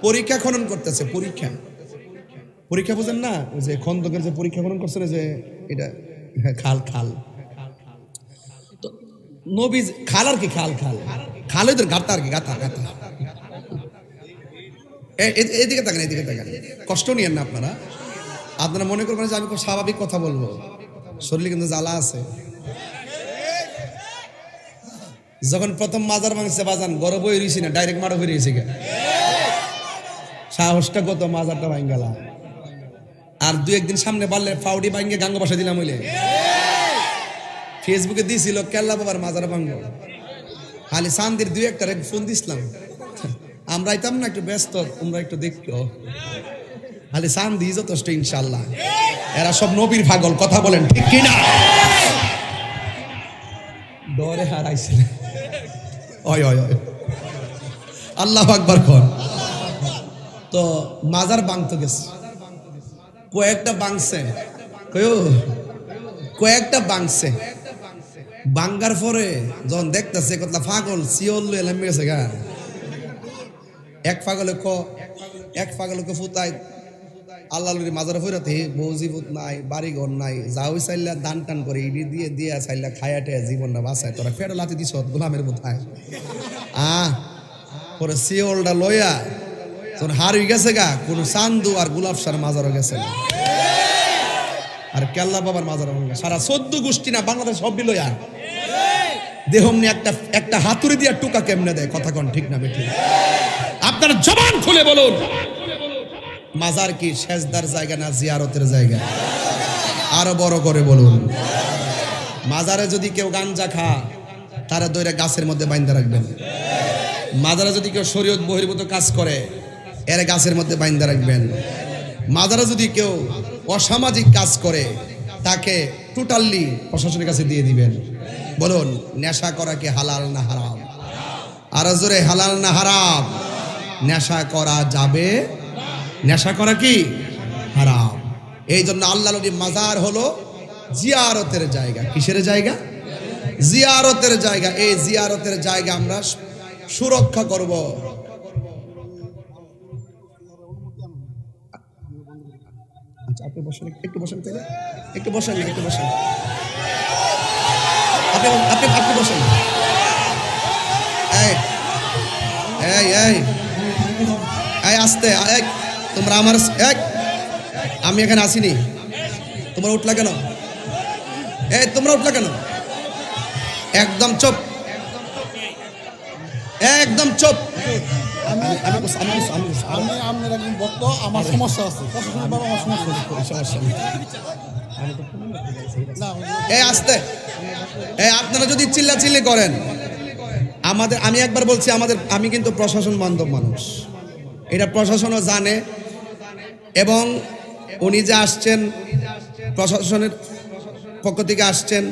Speaker 1: পরীক্ষা খনন করতেছে পরীক্ষা বুঝেন না যে খন্দকের যে পরীক্ষা খনন করছে যে এটা খাল খাল তো নবী খাল আর কি খাল খাল খাল ওদের গাতা আর কি গাতা গাতা এদিকে তাকান কষ্ট নিয়েন না আপনারা মনে করবেন যে আমি খুব স্বাভাবিক কথা বলবো শরীরে কিন্তু জ্বালা আছে যখন প্রথম মাজার ভাঙছে বাজান গরব হয়ে রয়েছি না ডাইরেক্ট মারা হয়ে রয়েছে সাহসটা কত মাজারটা ভাঙ গেল আর দু একদিন সামনে পারলে ফাউডি ভাঙে গাঙ্গ বসা দিলাম হইলে ফেসবুকে দিয়েছিল কেল্লা বাবার মাজার ভাঙব খালি শান্তির দুই একটা ফোন দিছিলাম আমরা আইতাম না একটু ব্যস্ত তোমরা একটু দেখো খালি সান দিয়ে যথেষ্ট ইনশাল্লাহ এরা সব নবীর পাগল কথা বলেন ঠিক কিনা ডরে হারাইছিল ওই ওই ওই আল্লাহু আকবার কোন তো মাজার ভাঙতে গেছে কয়েকটা ভাঙছে ভাঙ্গার পরে যখন দেখতেছে কতলা পাগল সিওল এলামে গেছে গা এক পাগলকে ফুতাই আল্লাহ মাজারে ফেরাতে বউজিবুত নাই বাড়িঘর নাই যাও চাইলা দান টান করে ইডি দিয়ে দিয়া চাইলা খায়াটে জীবনটা বাঁচায় তোরা ফেরো লাতি দিস গোলামের বোথায় পরে সিওলটা লইয়া তোর হার হয়ে গেছে গা, কোন চান্দু আর গোলাপ সার মাজারও গেছে না, আর কেল্লা বাবার মাজারও সারা 14 গোষ্ঠী না বাংলাদেশ সব দিল আর দেহমনি একটা হাতুড়ি দিয়ে টুকা কেমনে দেয়, কথা কোন ঠিক না বেঠিক?
Speaker 2: আপনার জবান খুলে বলুন,
Speaker 1: মাজার কি সেজদার জায়গা না জিয়ারতের জায়গা? আরো বড় করে বলুন। মাজারে যদি কেউ গাঞ্জা খা, তারা দইরা গাছের মধ্যে বাইন্ধা রাখবেন। মাজারে যদি কেউ শরীয়ত বহির্ভূত কাজ করে, এর গাছের মধ্যে বাইন্ধা রাখবেন। মাজারে যদি কেউ অসামাজিক কাজ করে, তাকে টোটালি প্রশাসনের কাছে দিয়ে দিবেন। বলুন, নেশা করা কি হালাল না হারাম? আরো জোরে, হালাল না হারাম? নেশা করা যাবে, নেশা করা কি হারাম। এই জন্য আল্লাহ নবী মাজার হলো জিয়ারতের জায়গা। কিসের জায়গা? জিয়ারতের জায়গা। এই জিয়ারতের জায়গা আমরা সুরক্ষা করব। আচ্ছা, আপনি বসেন, একটু বসেন, তাইলে একটু বসেন, একটু বসেন, আপনি বসেন। এই এই এই এই আস্তে, তোমরা আমার, আমি এখানে আসিনি, তোমরা উঠলা কেন? তোমরা উঠলা কেন? একদম চুপ, একদম চুপ।
Speaker 3: আমি আপনার একজন ভক্ত, আমার সমস্যা আছে, প্রশাসনের বাবা আমার সমস্যা
Speaker 1: আস্তে। আপনারা যদি চিল্লাচিল্লি করেন, আমি একবার বলছি, আমি কিন্তু প্রশাসন বান্ধব মানুষ, এটা প্রশাসনও জানে। এবং উনি যে আসছেন, প্রশাসনের পক্ষ থেকে আসছেন,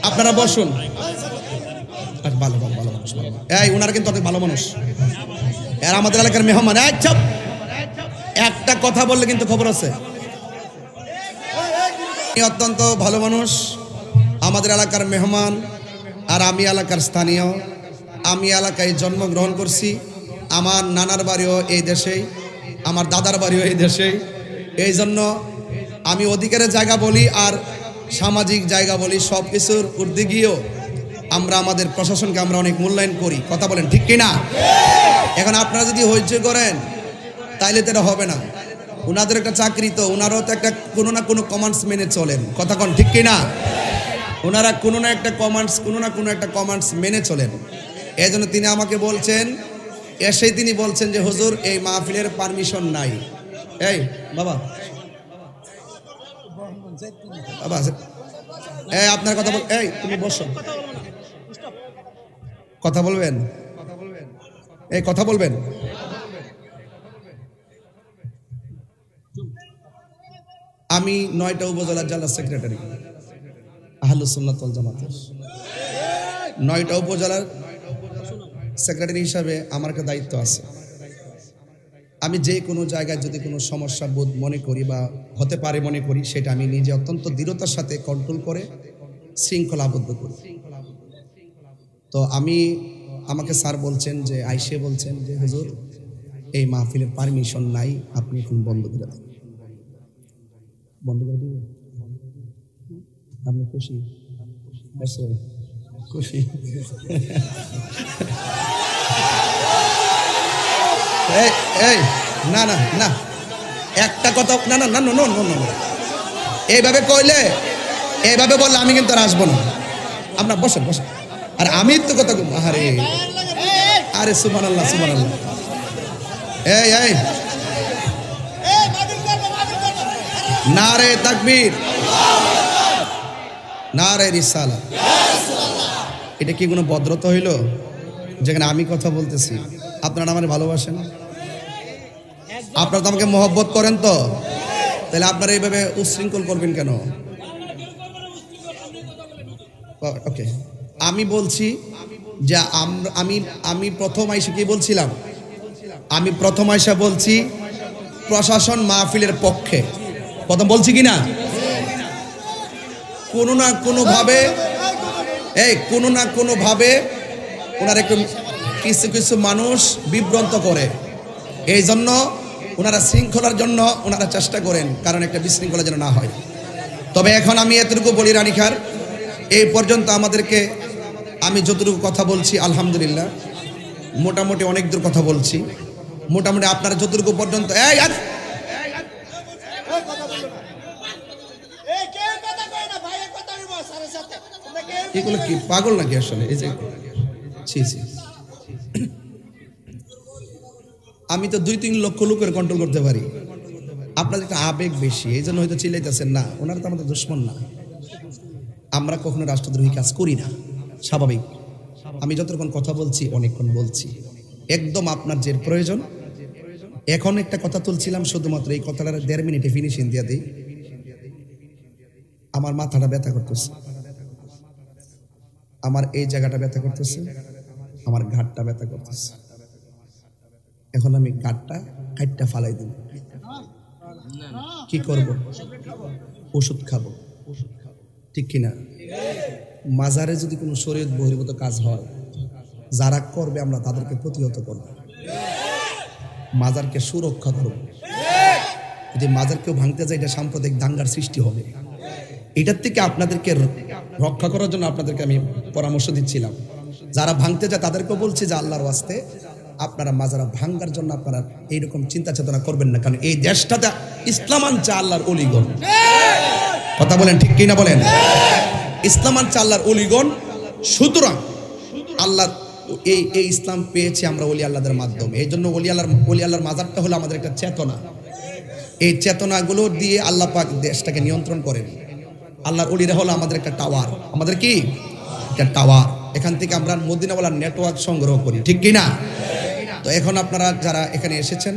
Speaker 1: আপনারা বসুন। ভালো ভালো ভালো মানুষ, উনার কিন্তু অনেক ভালো মানুষ, এর আমাদের এলাকার মেহমান। একটা কথা বললে কিন্তু খবর আছে। অত্যন্ত ভালো মানুষ, আমাদের এলাকার মেহমান, আর আমি এলাকার স্থানীয়। আমি এলাকায় জন্মগ্রহণ করছি, আমার নানার বাড়িও এই দেশেই, আমার দাদার বাড়িও এই দেশেই। এই জন্য আমি অধিকারের জায়গা বলি আর সামাজিক জায়গা বলি, সব কিছুর ঊর্ধ্বে গিয়েও আমরা আমাদের প্রশাসনকে আমরা অনেক মূল্যায়ন করি। কথা বলেন ঠিক কিনা? এখন আপনারা যদি হইচই করেন, তাইলে তো এটা হবে না। ওনাদের একটা চাকরি, তো ওনারাও তো একটা কোনো না কোনো কমান্ডস মেনে চলেন। কথা কন ঠিক কিনা? ওনারা কোনো না একটা কমান্ডস মেনে চলেন। এই জন্য তিনি আমাকে বলছেন, এসেই তিনি বলছেন যে হুজুর, এই মাহফিলের পারমিশন নাই। এই বাবা, বাবা, আপনার কথা বল। তুমি বসো, কথা বলবেন, কথা বলবেন। আমি 9টা উপজেলার জেলা সেক্রেটারি আহলুস সুন্নাত ওয়াল জামাতের। 9টা উপজেলার সেক্রেটারি হিসাবে আমার একটা দায়িত্ব আছে। আমি যে কোনো জায়গায় যদি কোনো সমস্যা বোধ মনে করি বা হতে পারে মনে করি, সেটা আমি নিজে অত্যন্ত দৃঢ়তার সাথে কন্ট্রোল করে শৃঙ্খলা আবদ্ধ করি। তো আমাকে স্যার বলছেন যে, আইসে বলছেন যে হুজুর, এই মাহফিলের পারমিশন নাই, আপনি এখন বন্ধ করে দেন। বন্ধ করে দিবেন? আপনি খুশি? খুশি? না না না, একটা কথা, না না না, নো, এইভাবে কইলে, এইভাবে বললে আমি কিন্তু আর আসবো না। আপনার বসেন, বসেন। আর আমি তো কথা বলবো। আরে সুবহানাল্লাহ, সুবহানাল্লাহ। এই নারে তাকবীর, নারে রিসালাত। এটা কি কোনো ভদ্রতা হইল, যেখানে আমি কথা বলতেছি? আপনারা আমার ভালোবাসেন, আপনারা তো আমাকে মহব্বত করেন, তো তাহলে আপনারা এইভাবে উচ্ছৃঙ্খল করবেন কেন? ওকে, আমি বলছি যে আমি প্রথম আইসা কি বলছিলাম? আমি প্রথম আইসা বলছি প্রশাসন মাহফিলের পক্ষে। প্রথম বলছি কি না? কোনো না কোনো ভাবে ওনারা একটু কিছু মানুষ বিভ্রান্ত করে। এই জন্য ওনারা শৃঙ্খলার জন্য ওনারা চেষ্টা করেন, কারণ একটা বিশৃঙ্খলা যেন না হয়। তবে এখন আমি এতটুকু বলি রানীখার, এই পর্যন্ত আমাদেরকে আমি যতটুকু কথা বলছি আলহামদুলিল্লাহ মোটামুটি অনেক দূর কথা বলছি। মোটামুটি আপনারা যতটুকু পর্যন্ত এগুলো কি পাগল নাকি আসলে? এই যে আমি তো 2-3 লক্ষ লোকের কন্ট্রোল করতে পারি, আপনাদের একটা আবেগ বেশি, এই জন্য হয়তো চিল্লাইতেছেন। না, ওনারা তো আমাদের দুশ্মন না, আমরা কখনো রাষ্ট্রদ্রোহী কাজ করি না, স্বাভাবিক। আমি যতক্ষণ কথা বলছি অনেকক্ষণ বলছি, একদম আপনার যে প্রয়োজন। এখন একটা কথা তুলছিলাম, শুধুমাত্র এই কথাটা 1.5 মিনিটে ফিনিশিং দিয়ে দিই। আমার মাথাটা ব্যথা করতেছে, আমার এই জায়গাটা ব্যথা করতেছে, আমার ঘাটটা ব্যথা করতেছে। এখন আমি ঘাটটা কাটটা ফালাই দিব। কি করব? ওষুধ খাবো, ঠিক কিনা? মাজারে যদি কোনো শরীয়ত বহির্ভূত কাজ হয়, যারা করবে আমরা তাদেরকে প্রতিহত করব, মাজারকে সুরক্ষা করব। যদি মাজার কেউ ভাঙতে যায়, এটা সাম্প্রদায়িক দাঙ্গার সৃষ্টি হবে। এটার থেকে আপনাদেরকে রক্ষা করার জন্য আপনাদেরকে আমি পরামর্শ দিচ্ছিলাম। যারা ভাঙতে যায় তাদেরকেও বলছি যে আল্লাহর ওয়াস্তে আপনারা মাজারা ভাঙ্গার জন্য আপনারা এইরকম চিন্তা চেতনা করবেন না, কারণ এই দেশটাতে ইসলাম আনছে আল্লাহর অলিগণ। কথা বলেন ঠিক কিনা বলেন? ইসলাম আনছে আল্লাহর অলিগণ। সুতরাং আল্লাহ এই ইসলাম পেয়েছি আমরা ওলি আল্লাহদের মাধ্যমে। এই জন্য ওলি আল্লাহর মাজারটা হলো আমাদের একটা চেতনা। এই চেতনাগুলো দিয়ে আল্লাহ পাক দেশটাকে নিয়ন্ত্রণ করেন। আল্লাহর ওলিরা হলো আমাদের একটা টাওয়ার। আমাদের কি একটা টাওয়ার, এখান থেকে আমরা মদিনাওয়ালার নেটওয়ার্ক সংগ্রহ করি, ঠিক কিনা? তো এখন আপনারা যারা এখানে এসেছেন,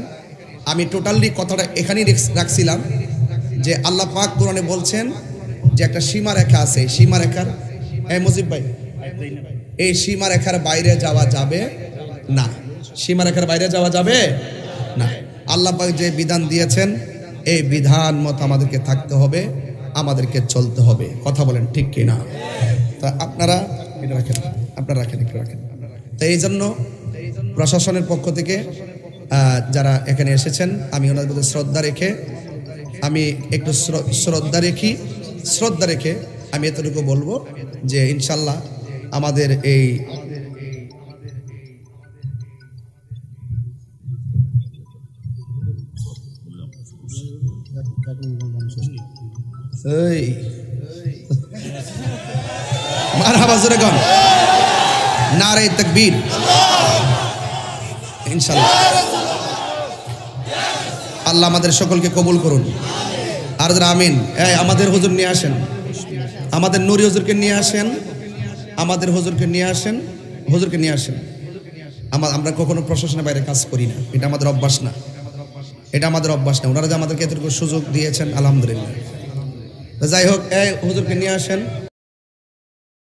Speaker 1: আমি টোটালি কথাটা এখানেই রাখছিলাম যে আল্লাহ পাক কোরআনে বলছেন যে একটা সীমারেখা আছে, সীমারেখার মুজিব ভাই, এই সীমারেখার বাইরে যাওয়া যাবে না। সীমারেখার বাইরে যাওয়া যাবে না। আল্লাহ পাক যে বিধান দিয়েছেন, এই বিধান মতো আমাদেরকে থাকতে হবে, আমাদেরকে চলতে হবে। কথা বলেন ঠিক কিনা? তা আপনারা এটা রাখেন, আপনারা রাখেন, একটু রাখেন। তো এই জন্য প্রশাসনের পক্ষ থেকে যারা এখানে এসেছেন, আমি ওনাদের প্রতি শ্রদ্ধা রেখে শ্রদ্ধা রেখে আমি এতটুকু বলবো যে ইনশাল্লাহ আমাদের এই মারহাবা জোরে গান, নারে তাকবীর। ইনশাআল্লাহ আল্লাহ আমাদের সকলকে কবুল করুন। আর আমিন। আমাদের হুজুর নিয়ে আসেন, আমাদের নূরি হুজুরকে নিয়ে আসেন, আমাদের হুজুরকে নিয়ে আসেন, হুজুরকে নিয়ে আসেন। আমরা কখনো প্রশাসনের বাইরে কাজ করি না, এটা আমাদের অভ্যাস না, এটা আমাদের অভ্যাস না। ওনারা যে আমাদেরকে এতটুকু সুযোগ দিয়েছেন আলহামদুলিল্লাহ। যাই হোক, হুজুরকে নিয়ে আসেন।